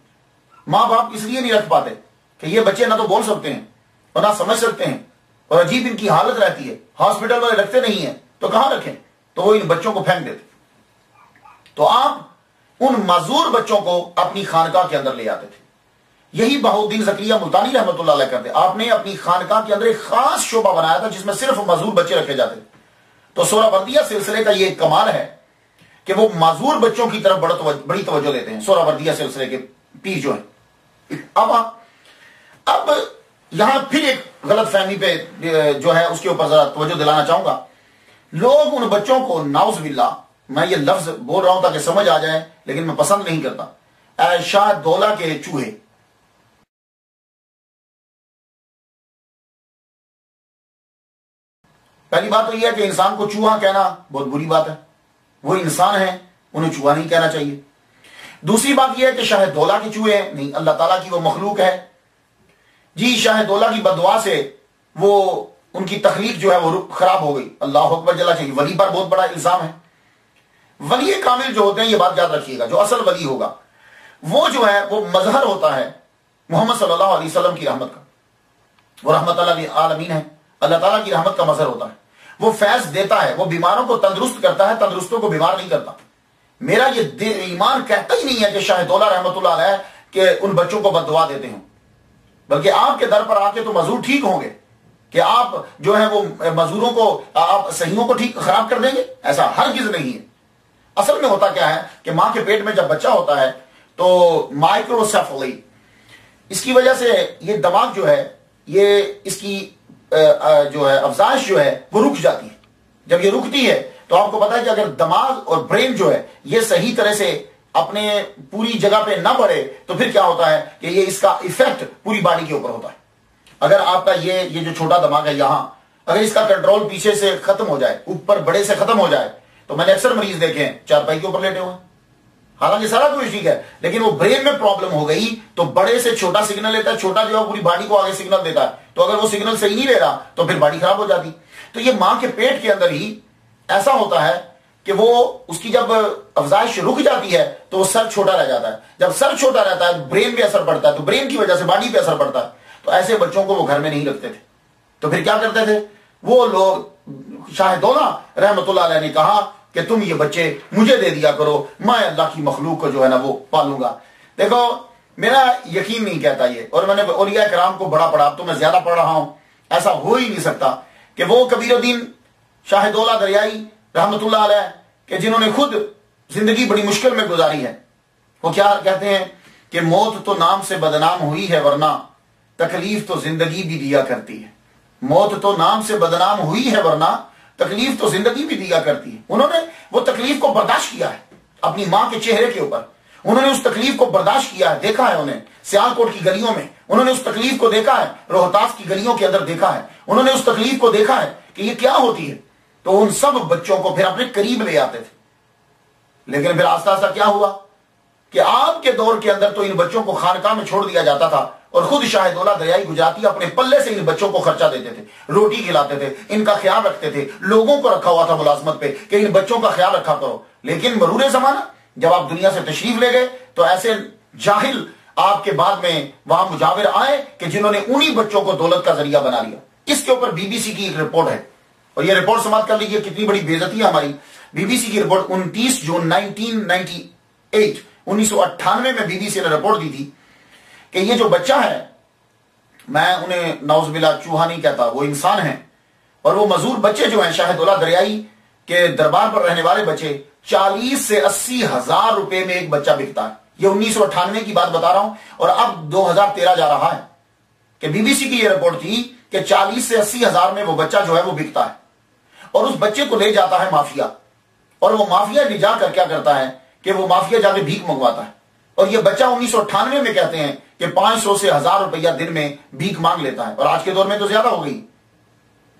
ماں باپ اس لیے نہیں رکھ پاتے کہ یہ بچے نہ تو بول سکتے ہیں اور نہ سمجھ سکتے ہیں، اور عجیب ان کی حالت رہتی ہے، ہاسپٹل والے رکھتے نہیں ہیں تو کہاں رکھیں، تو وہ ان بچوں کو پھینک دیتے۔ تو آپ ان معذور بچوں کو اپنی خانقاہ کے اندر لے آتے تھے۔ یہی بہاؤدین زکریا ملتانی رحمت اللہ علیہ کرتے، آپ نے اپنی خانقاہ کے اندر ایک خاص شعبہ بنایا تھا جس میں صرف معذور بچے رکھے جاتے تھے۔ تو سہراوردیہ سلسلے کا یہ کمال ہے کہ وہ معذور بچوں کی طرف بڑی توجہ دیتے ہیں، سہراوردیہ سلسلے کے پیر جو ہیں۔ اب یہاں پھر ایک غلط فہمی پہ جو ہے اس کے اوپر ذرا توجہ دلانا چاہوں گا۔ لوگ ان بچوں کو نعوذ باللہ، میں یہ لفظ بول رہا ہوں تاکہ سمجھ آ جائے لیکن میں پسند نہیں کرتا، اے شاہ دولہ کے چوہے۔ پہلی بات تو یہ ہے کہ انسان کو چوہا کہنا بہت بری بات ہے، وہ انسان ہیں، انہیں چوہا نہیں کہنا چاہیے۔ دوسری بات یہ ہے کہ شاہ دولہ کے چوہے ہیں، نہیں، اللہ تعالیٰ کی وہ مخلوق ہے۔ جی شاہ دولہ کی بددعا سے وہ ان کی تخلیق جو ہے وہ خراب ہو گئی، اللہ اکبر جل چاہیے۔ ولی پر بہت بڑا الزام ہے۔ ولی کامل جو ہوتے ہیں، یہ بات یاد رکھیے گا، جو اصل ولی ہوگا وہ جو ہے وہ مظہر ہوتا ہے محمد صلی اللہ علیہ وسلم کی رحمت کا، وہ رحمت اللہ عالمین ہے، اللہ تعالیٰ کی رحمت کا مظہر ہوتا ہے۔ وہ فیض دیتا ہے، وہ بیماروں کو تندرست کرتا ہے، تندرستوں کو بیمار نہیں کرتا۔ میرا یہ ایمان کہتا ہی نہیں ہے کہ شاہ دولہ رحمت اللہ علیہ کہ ان بچوں کو بد دعا دیتے ہوں، بلکہ آپ کے در پر آ کے تو معذور ٹھیک ہوں گے کہ آپ جو ہے وہ معذوروں کو، آپ صحیحوں کو ٹھیک خراب کر دیں گے، ایسا ہرگز نہیں ہے۔ اصل میں ہوتا کیا ہے کہ ماں کے پیٹ میں جب بچہ ہوتا ہے تو مائکروسیفلی، اس کی وجہ سے یہ دماغ جو ہے، یہ اس کی جو ہے افزائش جو ہے وہ رک جاتی ہے۔ جب یہ رکتی ہے تو آپ کو پتا ہے کہ اگر دماغ اور برین جو ہے یہ صحیح طرح سے اپنے پوری جگہ پہ نہ بڑھے تو پھر کیا ہوتا ہے کہ یہ اس کا ایفیکٹ پوری باڈی کے اوپر ہوتا ہے۔ اگر آپ کا یہ جو چھوٹا دماغ ہے یہاں، اگر اس کا کنٹرول پیچھے سے ختم ہو جائے، اوپر بڑے سے ختم ہو جائے، تو میں نے اکثر مریض دیکھے ہیں چارپائی کے اوپر لیٹے ہوئے، حالانکہ سارا کچھ ٹھیک ہے، لیکن وہ برین میں پرابلم ہو گئی تو بڑے سے چھوٹا سگنل لیتا ہے، چھوٹا جو ہے پوری باڈی کو آگے سگنل دیتا ہے، تو اگر وہ سگنل صحیح نہیں لے رہا تو پھر باڈی خراب ہو جاتی۔ تو یہ ماں کے پیٹ کے اندر ہی ایسا ہوتا ہے کہ وہ اس کی جب افزائش رک جاتی ہے تو وہ سر چھوٹا رہ جاتا ہے، جب سر چھوٹا رہتا ہے برین پہ اثر پڑتا ہے، تو برین کی وجہ سے باڈی پہ اثر پڑتا ہے۔ تو ایسے بچوں کو وہ گھر میں نہیں رکھتے تھے، تو پھر کیا کرتے تھے وہ لوگ؟ شاہ دولہ رحمت اللہ علیہ نے کہا کہ تم یہ بچے مجھے دے دیا کرو، میں اللہ کی مخلوق کو جو ہے نا وہ پالوں گا۔ دیکھو میرا یقین نہیں کہتا یہ، اور میں نے اولیاء کرام کو بڑا پڑھا، اب تو میں زیادہ پڑھ رہا ہوں، ایسا ہو ہی نہیں سکتا کہ وہ کبیر الدین شاہ دولہ دریائی رحمت اللہ علیہ کہ جنہوں نے خود زندگی بڑی مشکل میں گزاری ہے، وہ کیا کہتے ہیں کہ موت تو نام سے بدنام ہوئی ہے ورنہ تکلیف تو زندگی بھی دیا کرتی ہے۔ موت تو نام سے بدنام ہوئی ہے ورنہ تکلیف تو زندگی بھی دیا کرتی ہے۔ انہوں نے وہ تکلیف کو برداشت کیا ہے اپنی ماں کے چہرے کے اوپر، انہوں نے اس تکلیف کو برداشت کیا ہے، دیکھا ہے انہیں سیالکوٹ کی گلیوں میں، انہوں نے اس تکلیف کو دیکھا ہے، روہتاس کی گلیوں کے اندر دیکھا ہے، انہوں نے اس تکلیف کو دیکھا ہے کہ یہ کیا ہوتی ہے، تو ان سب بچوں کو پھر اپنے قریب لے آتے تھے۔ لیکن پھر آہستہ آہستہ کیا ہوا کہ آپ کے دور کے اندر تو ان بچوں کو خانقاہ میں چھوڑ دیا جاتا تھا، اور خود شاہ دولہ دریائی گجراتی اپنے پلے سے ان بچوں کو خرچہ دیتے تھے، روٹی کھلاتے تھے، ان کا خیال رکھتے تھے، لوگوں کو رکھا ہوا تھا ملازمت پہ کہ ان بچوں کا خیال رکھا کرو۔ لیکن مرور زمانہ جب آپ دنیا سے تشریف لے گئے تو ایسے جاہل آپ کے بعد میں وہاں مجاور آئے کہ جنہوں نے انہی بچوں کو دولت کا ذریعہ بنا لیا۔ اس کے اوپر بی بی سی کی ایک رپورٹ ہے، اور یہ رپورٹ سماعت کر لیجیے، کتنی بڑی بے عزتی ہے ہماری۔ بی بی سی کی رپورٹ 29 جون 1998 میں بی بی سی نے رپورٹ دی تھی کہ یہ جو بچہ ہے، میں انہیں نعوذ باللہ چوہا نہیں کہتا، وہ انسان ہیں، اور وہ مزدور بچے جو ہیں شاہ دولہ دریائی کے دربار پر رہنے والے بچے 40 سے 80 ہزار روپے میں ایک بچہ بکتا ہے۔ یہ 1998 کی بات بتا رہا ہوں، اور اب 2013 جا رہا ہے کہ بی بی سی کی یہ رپورٹ تھی کہ 40 سے 80 ہزار میں وہ بچہ جو ہے وہ بکتا ہے، اور اس بچے کو لے جاتا ہے مافیا، اور وہ مافیا لے جا کر کیا کرتا ہے کہ وہ مافیا جا کے بھیک منگواتا ہے، اور یہ بچہ 1998 میں کہتے ہیں کہ 500 سے 1000 روپیہ دن میں بھیک مانگ لیتا ہے، اور آج کے دور میں تو زیادہ ہو گئی،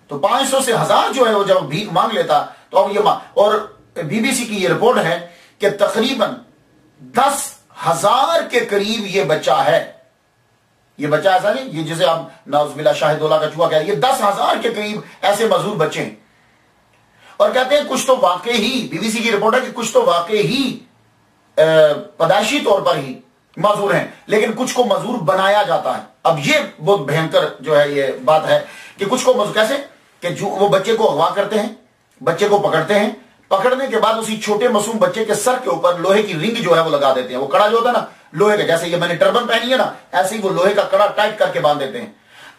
تو 500 سے 1000 جو ہے وہ جب بھیک مانگ لیتا تو اب یہ اور بی بی سی کی یہ رپورٹ ہے کہ تقریباً 10,000 کے قریب یہ بچہ ہے۔ یہ بچہ ایسا نہیں یہ جسے آپ نعوذ باللہ شاہ دولہ کا چوہا کہہ رہے ہیں، یہ 10,000 کے قریب ایسے مزدور بچے ہیں، اور کہتے ہیں کچھ تو واقعی بی بی سی کی رپورٹ ہے کہ کچھ تو واقعی پیدائشی طور پر ہی معذور ہیں، لیکن کچھ کو معذور بنایا جاتا ہے۔ اب یہ بہت بھینکر جو ہے یہ بات ہے کہ کچھ کو معذور کیسے کہ جو وہ بچے کو اغوا کرتے ہیں، بچے کو پکڑتے ہیں، پکڑنے کے بعد اسی چھوٹے معصوم بچے کے سر کے اوپر لوہے کی رنگ جو ہے وہ لگا دیتے ہیں، وہ کڑا جو ہوتا ہے نا لوہے کا، جیسے یہ میں نے ٹربن پہنی ہے نا ایسے ہی وہ لوہے کا کڑا ٹائٹ کر کے باندھ دیتے ہیں۔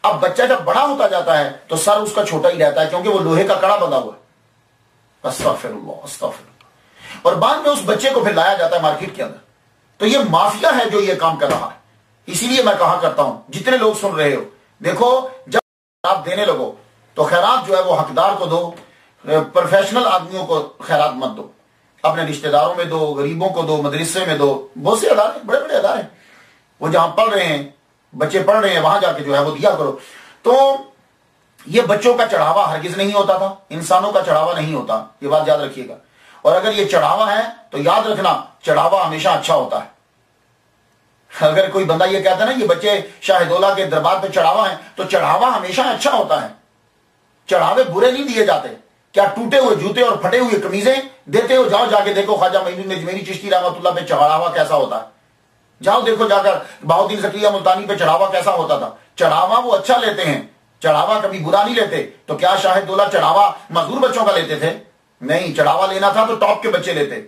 اب بچہ جب بڑا ہوتا جاتا ہے تو سر اس کا چھوٹا ہی رہتا ہے کیونکہ وہ لوہے کا کڑا بندھا ہوا ہے۔ استغفر اللہ استغفر اللہ۔ اور بعد میں اس بچے کو پھر لایا جاتا ہے مارکیٹ کے اندر۔ تو یہ مافیا ہے جو یہ کام کر رہا ہے۔ اسی لیے میں کہا کرتا ہوں جتنے لوگ سن رہے ہو، دیکھو جب آپ دینے لگو تو خیرات جو ہے وہ حقدار کو دو، پروفیشنل آدمیوں کو خیرات مت دو، اپنے رشتہ داروں میں دو، غریبوں کو دو، مدرسے میں دو، بہت سے ادارے بڑے بڑے ادارے وہ جہاں پڑھ رہے ہیں بچے پڑھ رہے ہیں وہاں جا کے جو ہے وہ دیا کرو۔ تو یہ بچوں کا چڑھاوا ہرگز نہیں ہوتا تھا، انسانوں کا چڑھاوا نہیں ہوتا، یہ بات یاد رکھیے گا۔ اور اگر یہ چڑھاوا ہے تو یاد رکھنا چڑھاوا ہمیشہ اچھا ہوتا ہے۔ اگر کوئی بندہ یہ کہتا ہے نا یہ بچے شاہ دولہ کے دربار پہ چڑھاوا ہے تو چڑھاوا ہمیشہ اچھا ہوتا ہے، چڑھاوے برے نہیں دیے جاتے۔ کیا ٹوٹے ہوئے جوتے اور پھٹے ہوئے قمیضیں دیتے ہو؟ جاؤ جا کے دیکھو خواجہ معین الدین اجمیری چشتی رحمۃ اللہ پہ چڑھاوا کیسا ہوتا ہے، جاؤ دیکھو جا کر بہاؤالدین زکریا ملتانی پہ چڑھاوا کیسا ہوتا تھا۔ چڑھاوا وہ اچھا لیتے ہیں، چڑھاوا کبھی برا نہیں لیتے۔ تو کیا شاہ دولہ چڑھاوا مزدور بچوں کا لیتے تھے؟ نہیں، چڑھاوا لینا تھا تو ٹاپ کے بچے لیتے۔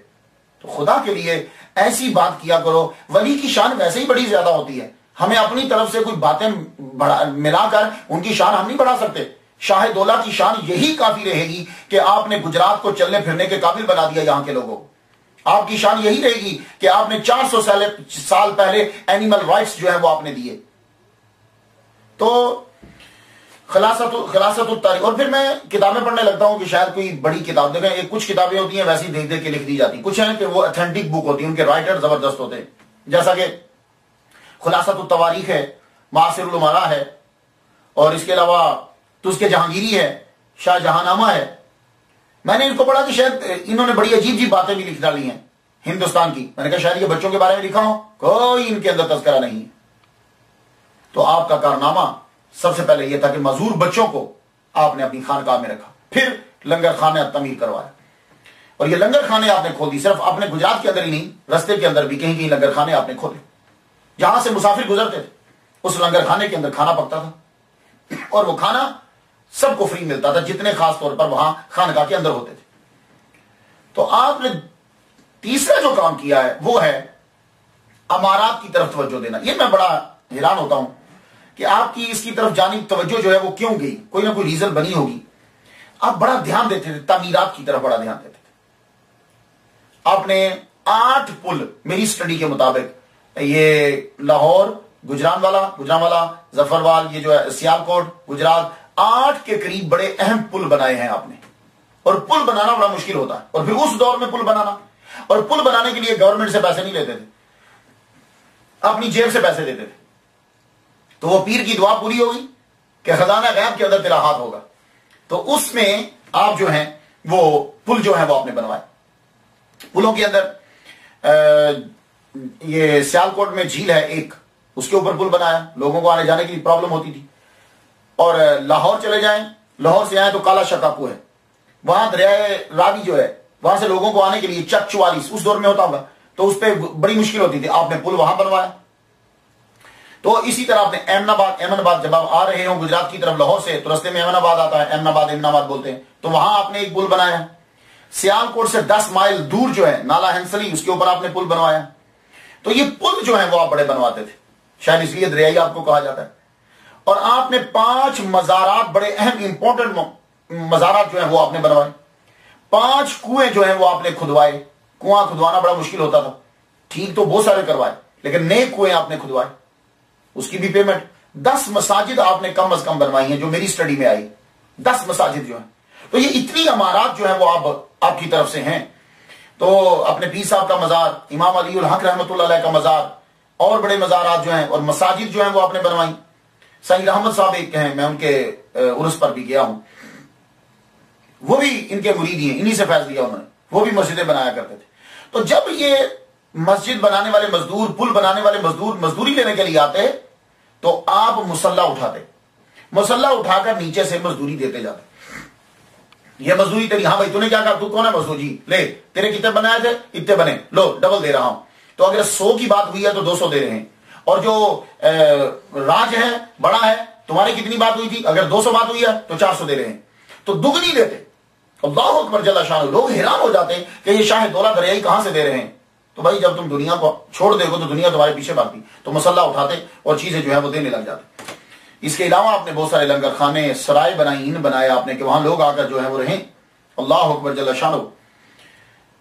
تو خدا کے لیے ایسی بات کیا کرو، ولی کی شان ویسے ہی بڑی زیادہ ہوتی ہے، ہمیں اپنی طرف سے کوئی باتیں ملا کر ان کی شان ہم نہیں بڑھا سکتے۔ شاہ دولہ کی شان یہی کافی رہے گی کہ آپ نے گجرات کو چلنے پھرنے کے قابل بنا دیا یہاں کے لوگوں کو۔ آپ کی شان یہی رہے گی کہ آپ نے 400 سال پہلے اینیمل رائٹس جو ہے وہ آپ نے دیے۔ تو خلاصۃ التاریخ، اور پھر میں کتابیں پڑھنے لگتا ہوں کہ شاید کوئی بڑی کتاب دیکھیں، یہ کچھ کتابیں ہوتی ہیں ویسی دیکھ دیکھ کے لکھ دی جاتی، کچھ ہیں کہ وہ اتھینٹک بک ہوتی ہیں، ان کے رائٹر زبردست ہوتے ہیں، جیسا کہ خلاصۃ التواریخ ہے، معاصر الامراء ہے، اور اس کے علاوہ تذکرہ جہانگیری ہے، شاہ جہاں نامہ ہے۔ میں نے ان کو پڑھا کہ شاید انہوں نے بڑی عجیب باتیں بھی لکھ ڈالی ہیں ہندوستان کی۔ میں نے کہا شاید یہ بچوں کے بارے میں لکھا ہو، کوئی ان کے اندر تذکرہ نہیں ہے۔ تو آپ کا کارنامہ سب سے پہلے یہ تھا کہ معذور بچوں کو آپ نے اپنی خانقاہ میں رکھا، پھر لنگر خانے تعمیر کروایا، اور یہ لنگر خانے آپ نے کھول دی، صرف اپنے گجرات کے اندر ہی نہیں، رستے کے اندر بھی کہیں کہیں لنگر خانے آپ نے کھولے، جہاں سے مسافر گزرتے تھے اس لنگر خانے کے اندر کھانا پکتا تھا، اور وہ کھانا سب کو فری ملتا تھا جتنے خاص طور پر وہاں خانقاہ کے اندر ہوتے تھے۔ تو آپ نے تیسرا جو کام کیا ہے وہ ہے امارات کی طرف توجہ دینا۔ یہ میں بڑا حیران ہوتا ہوں کہ آپ کی اس کی طرف جانب توجہ جو ہے وہ کیوں گئی، کوئی نہ کوئی ریزن بنی ہوگی۔ آپ بڑا دھیان دیتے تھے، تعمیرات کی طرف بڑا دھیان دیتے تھے۔ آپ نے 8 پل میری سٹڈی کے مطابق، یہ لاہور، گجرانوالا، ظفروال، یہ جو ہے سیالکوٹ، گجرات، 8 کے قریب بڑے اہم پل بنائے ہیں آپ نے۔ اور پل بنانا بڑا مشکل ہوتا ہے، اور پھر اس دور میں پل بنانا، اور پل بنانے کے لیے گورنمنٹ سے پیسے نہیں لیتے تھے، اپنی جیب سے پیسے دیتے تھے. تو وہ پیر کی دعا پوری ہوگی کہ خزانہ غیب کے اندر تیرا ہاتھ ہوگا. تو اس میں آپ جو ہیں وہ پل جو ہیں وہ آپ نے بنوائے. پلوں کے اندر یہ سیالکوٹ میں جھیل ہے ایک, اس کے اوپر پل بنایا, لوگوں کو آنے جانے کی پرابلم ہوتی تھی. اور لاہور چلے جائیں, لاہور سے آئیں تو کالا شکاپو ہے, وہاں دریائے راوی جو ہے وہاں سے لوگوں کو آنے کے لیے چک 44 اس دور میں ہوتا ہوگا, تو اس پہ بڑی مشکل ہوتی تھی. آپ نے پل وہاں بنوایا. تو اسی طرح آپ نے احمد آباد جب آپ آ رہے ہوں گجرات کی طرف لاہور سے, تو رستے میں احمد آباد آتا ہے, امن آباد بولتے ہیں, تو وہاں آپ نے ایک پل بنایا. سیالکوٹ سے 10 مائل دور جو ہے نالا ہنسلی, اس کے اوپر آپ نے پل بنوایا. تو یہ پل جو ہیں وہ آپ بڑے بنواتے تھے, شاید اس لیے دریائی آپ کو کہا جاتا ہے. اور آپ نے 5 مزارات, بڑے اہم امپورٹنٹ مزارات جو ہیں وہ آپ نے بنوائے. 5 کنویں جو ہیں وہ آپ نے کھدوائے. کنواں کھدوانا بڑا مشکل ہوتا تھا, ٹھیک تو بہت سارے کروائے, لیکن نئے کنویں آپ نے کھدوائے, اس کی بھی پیمنٹ. 10 مساجد آپ نے کم از کم بنوائی ہیں جو میری سٹڈی میں آئی, 10 مساجد جو ہیں. تو یہ اتنی عمارات جو ہیں وہ آپ کی طرف سے ہیں. تو اپنے پیر صاحب کا مزار, امام علی الحق رحمۃ اللہ علیہ کا مزار, اور بڑے مزارات جو ہیں اور مساجد جو ہیں وہ آپ نے بنوائی. سعید احمد صاحب ایک ہیں, میں ان کے عرس پر بھی گیا ہوں, وہ بھی ان کے مرید ہیں, انہی سے فیض لیا انہوں نے, وہ بھی مسجدیں بنایا کرتے تھے. تو جب یہ مسجد بنانے والے مزدور, پل بنانے والے مزدور مزدوری لینے کے لیے آتے, تو آپ مسلح اٹھاتے, مسلح اٹھا کر نیچے سے مزدوری دیتے جاتے. یہ مزدوری تیری, ہاں بھائی تو نے کیا کہا, تو کون ہے مزدور, جی لے تیرے کتنے بنائے تھے, اتنے بنے, لو ڈبل دے رہا ہوں. تو اگر 100 کی بات ہوئی ہے تو 200 دے رہے ہیں. اور جو راج ہے بڑا ہے, تمہاری کتنی بات ہوئی تھی, اگر 200 بات ہوئی ہے تو 400 دے رہے ہیں. تو دگنی دیتے. اللہ اکبر جل شان. لوگ حیران ہو جاتے ہیں کہ یہ شاہ دولہ دریائی کہاں سے دے رہے ہیں. تو بھائی جب تم دنیا کو چھوڑ دے گو تو دنیا تمہارے پیچھے بھاگتی, تو مسلح اٹھاتے اور چیزیں جو ہے وہ دینے لگ جاتے. اس کے علاوہ آپ نے بہت سارے لنگر خانے, سرائے بنائی, ان بنائے آپ نے کہ وہاں لوگ آ کر جو ہے وہ رہیں. اللہ اکبر جل شانہ.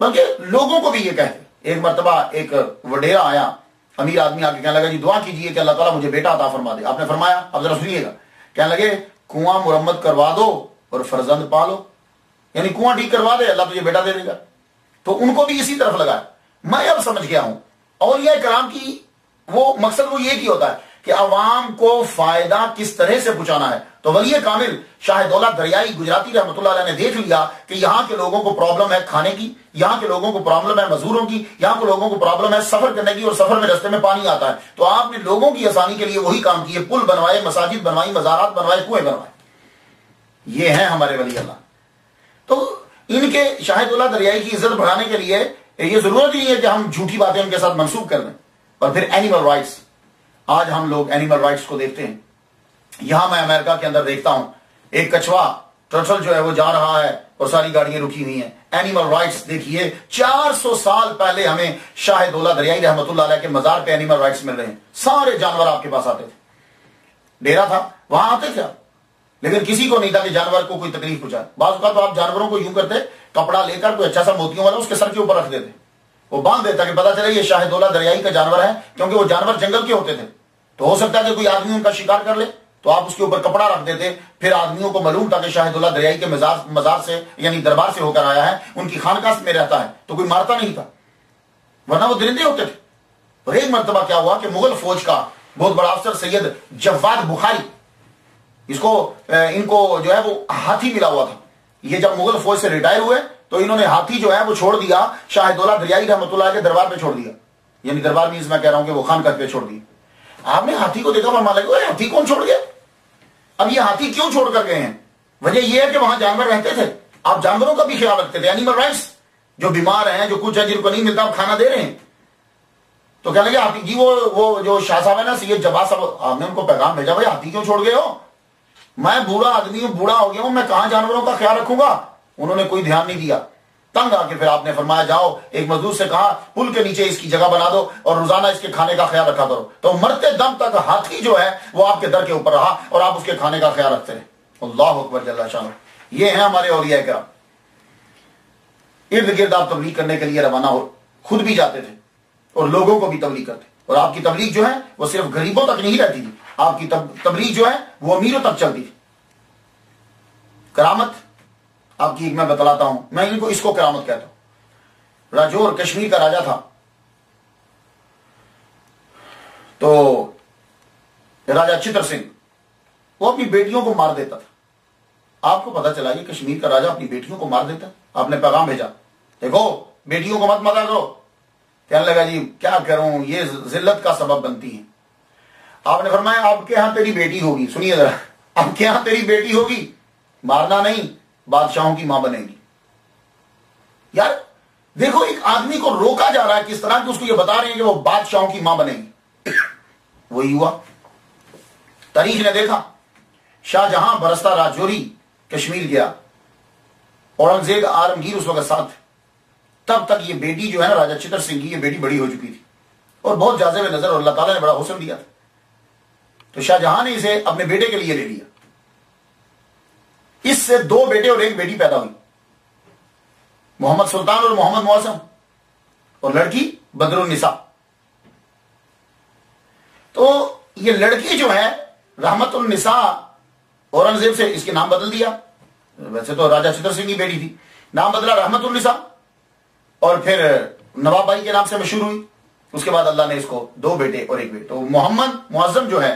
بلکہ لوگوں کو بھی یہ کہتے. ایک مرتبہ ایک وڈیرا آیا, امیر آدمی آ کے کہنے لگا جی دعا کیجئے کہ اللہ تعالیٰ مجھے بیٹا عطا فرما دے. آپ نے فرمایا, اب ذرا سنیے گا, کہنے لگے کنواں مرمت کروا دو اور فرزند پالو, یعنی کنواں ٹھیک کروا دے, اللہ تجھے بیٹا دے دے گا. تو ان کو بھی اسی طرف لگا. میں اب سمجھ گیا ہوں اولیاء کرام کی وہ مقصد وہ یہ کی ہوتا ہے کہ عوام کو فائدہ کس طرح سے پہنچانا ہے. تو ولی کامل شاہ دولہ دریائی گجراتی رحمۃ اللہ علیہ نے دیکھ لیا کہ یہاں کے لوگوں کو پرابلم ہے کھانے کی, یہاں کے لوگوں کو پرابلم ہے مزدوروں کی, یہاں کے لوگوں کو پرابلم ہے سفر کرنے کی, اور سفر میں رستے میں پانی آتا ہے. تو آپ نے لوگوں کی آسانی کے لیے وہی کام کیے, پل بنوائے, مساجد بنوائی, مزارات بنوائے, کنویں بنوائے. یہ ہیں ہمارے ولی اللہ. تو ان کے شاہ دولہ دریائی کی عزت بڑھانے کے لیے یہ ضرورت نہیں ہے کہ ہم جھوٹی باتیں ان کے ساتھ منسوخ کر دیں. اور پھر اینیمل رائٹس, آج ہم لوگ اینیمل رائٹس کو دیکھتے ہیں. یہاں میں امریکہ کے اندر دیکھتا ہوں ایک کچھوا ٹرٹل جو ہے وہ جا رہا ہے اور ساری گاڑیاں رکی ہوئی ہیں. اینیمل رائٹس دیکھیے, 400 سال پہلے ہمیں شاہ دولہ دریائی رحمۃ اللہ علیہ کے مزار پہ اینیمل رائٹس مل رہے ہیں. سارے جانور آپ کے پاس آتے تھے, ڈیرا تھا وہاں آتے تھے, لیکن کسی کو نہیں تھا کہ جانور کو کوئی تکلیف پہنچائے. بعض اوقات تو آپ جانوروں کو یوں کرتے, کپڑا لے کر کوئی اچھا سا موتیوں والا اس کے سر کے اوپر رکھ دیتے, وہ باندھ دیتا کہ پتا چلے یہ شاہ دولہ دریائی کا جانور ہے, کیونکہ وہ جانور جنگل کے ہوتے تھے. تو ہو سکتا ہے کہ کوئی آدمی ان کا شکار کر لے, تو آپ اس کے اوپر کپڑا رکھ دیتے. پھر آدمیوں کو معلوم تھا کہ شاہ دولہ دریائی کے مزار سے یعنی دربار سے ہو کر آیا ہے, ان کی خانقاہ میں رہتا ہے, تو کوئی مارتا نہیں تھا, ورنہ وہ درندے ہوتے تھے. اور ایک مرتبہ کیا ہوا کہ مغل فوج کا بہت بڑا افسر سید جواد بخاری, ان کو جو ہے وہ ہاتھی ملا ہوا تھا. یہ جب مغل فوج سے ریٹائر ہوئے تو انہوں نے ہاتھی جو ہے وہ چھوڑ دیا, شاہ دولہ دریائی رحمۃ اللہ کے دربار پہ چھوڑ دیا. یعنی دربار میں میں کہہ رہا ہوں کہ وہ خانقاہ پہ چھوڑ دی. آپ نے ہاتھی کو دیکھا, فرمان لگا ہاتھی کون چھوڑ گیا؟ اب یہ ہاتھی کیوں چھوڑ کر گئے ہیں؟ وجہ یہ ہے کہ وہاں جانور رہتے تھے, آپ جانوروں کا بھی خیال رکھتے تھے. اینیمل رائٹس, جو بیمار ہیں, جو کچھ ہے, جن کو نہیں ملتا آپ کھانا دے رہے ہیں. تو کہنے لگے ہاتھی جی, وہ جو شاہ صاحب ہے نا, سید جواد صاحب, آپ نے ان کو پیغام بھیجا, بھائی ہاتھی کیوں چھوڑ گئے ہو؟ میں بوڑھا آدمی ہوں, بوڑھا ہو گیا ہوں, میں کہاں جانوروں کا خیال رکھوں گا؟ انہوں نے کوئی دھیان نہیں دیا. تنگ آ کے پھر آپ نے فرمایا جاؤ ایک مزدور سے کہا پل کے نیچے اس کی جگہ بنا دو اور روزانہ اس کے کھانے کا خیال رکھا کرو. تو مرتے دم تک ہاتھی جو ہے وہ آپ کے در کے اوپر رہا اور آپ اس کے کھانے کا خیال رکھتے رہے. اللہ اکبر جل شانہ. یہ ہیں ہمارے اولیاء کرام. ارد گرد آپ تبلیغ کرنے کے لیے روانہ ہو, خود بھی جاتے تھے اور لوگوں کو بھی تبلیغ کرتے. اور آپ کی تبلیغ جو ہے وہ صرف غریبوں تک نہیں رہتی تھی, آپ کی تبلیغ جو ہے وہ امیروں تک چلتی تھی. کرامت آپ کی ایک میں بتلاتا ہوں, میں اس کو کرامت کہتا ہوں. راجور کشمیر کا راجا تھا, تو راجہ چتر سنگھ وہ اپنی بیٹیوں کو مار دیتا تھا. آپ کو پتا چلا یہ کشمیر کا راجہ اپنی بیٹیوں کو مار دیتا. آپ نے پیغام بھیجا دیکھو بیٹیوں کو مت مارا کرو. کہنے لگا جی کیا کروں یہ ذلت کا سبب بنتی ہیں. آپ نے فرمایا آپ کے ہاں تیری بیٹی ہوگی, سنیے ذرا, آپ کے ہاں تیری بیٹی ہوگی, مارنا نہیں, بادشاہوں کی ماں بنے گی. یار دیکھو ایک آدمی کو روکا جا رہا ہے کس طرح کہ اس کو یہ بتا رہے ہیں کہ وہ بادشاہوں کی ماں بنے گی. وہی ہوا. تاریخ نے دیکھا شاہ جہاں برستا راجوری کشمیر گیا, اورنگزیب عالمگیر اس وقت ساتھ, تب تک یہ بیٹی جو ہے نا راجہ چتر سنگھ کی, یہ بیٹی بڑی ہو چکی تھی اور بہت جاذب نظر, اور اللہ تعالیٰ نے بڑا حسن دیا تھا. تو شاہ جہاں نے اسے اپنے بیٹے کے لیے لے لیا. اس سے 2 بیٹے اور 1 بیٹی پیدا ہوئی, محمد سلطان اور محمد معظم, اور لڑکی بدر النساء. تو یہ لڑکی جو ہے رحمت النساء, اورنگزیب سے اس کے نام بدل دیا. ویسے تو راجہ چتر سنگھ کی بیٹی تھی, نام بدلا رحمت النساء, اور پھر نواب بائی کے نام سے مشہور ہوئی. اس کے بعد اللہ نے اس کو 2 بیٹے اور 1 بیٹی. تو محمد معظم جو ہے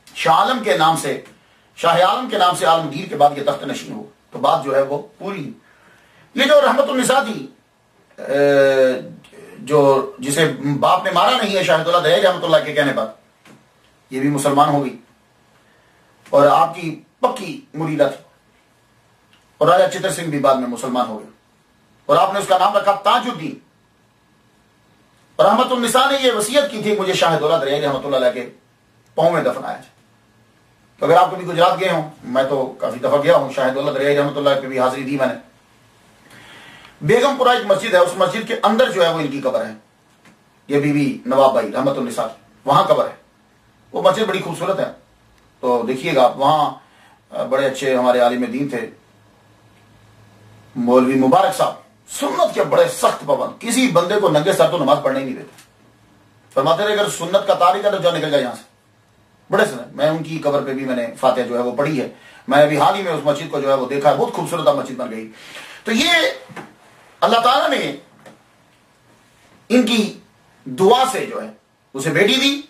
شاہ عالم کے نام سے, شاہ عالم کے نام سے عالمگیر کے بعد یہ تخت نشین ہو. تو بات جو ہے وہ پوری. یہ جو رحمت النساء تھی جو جسے باپ نے مارا نہیں ہے شاہد اللہ دریائی رحمت اللہ کے کہنے پر, یہ بھی مسلمان ہو گئی اور آپ کی پکی مریدہ تھی. اور راجہ چتر سنگھ بھی بعد میں مسلمان ہو گئے اور آپ نے اس کا نام رکھا تاج الدین. اور رحمت النساء نے یہ وصیت کی تھی مجھے شاہد اللہ دریائی رحمت اللہ کے پاؤں میں دفنایا جائے. تو اگر آپ کبھی گجرات گئے ہوں, میں تو کافی دفعہ گیا ہوں, شاہد اللہ دریائی رحمت اللہ پہ بھی حاضری دی میں نے. بیگم پورہ ایک مسجد ہے, اس مسجد کے اندر جو ہے وہ ان کی قبر ہے, یہ بی بی نواب بائی رحمت النساء کی, وہاں قبر ہے. وہ مسجد بڑی خوبصورت ہے. تو دیکھیے گا آپ, وہاں بڑے اچھے ہمارے عالم دین تھے مولوی مبارک صاحب, سنت کے بڑے سخت پابند, کسی بندے کو ننگے سر تو نماز پڑھنے ہی نہیں دیتے. فرماتے رہے اگر سنت کا تارک ہے تو جو نکل جائے یہاں سے. بڑے سنت, میں ان کی قبر پہ بھی میں نے فاتحہ جو ہے وہ پڑھی ہے. میں ابھی حال ہی میں اس مسجد کو جو ہے وہ دیکھا ہے, بہت خوبصورت مسجد بن گئی. تو یہ اللہ تعالیٰ نے ان کی دعا سے جو ہے اسے بیٹی دی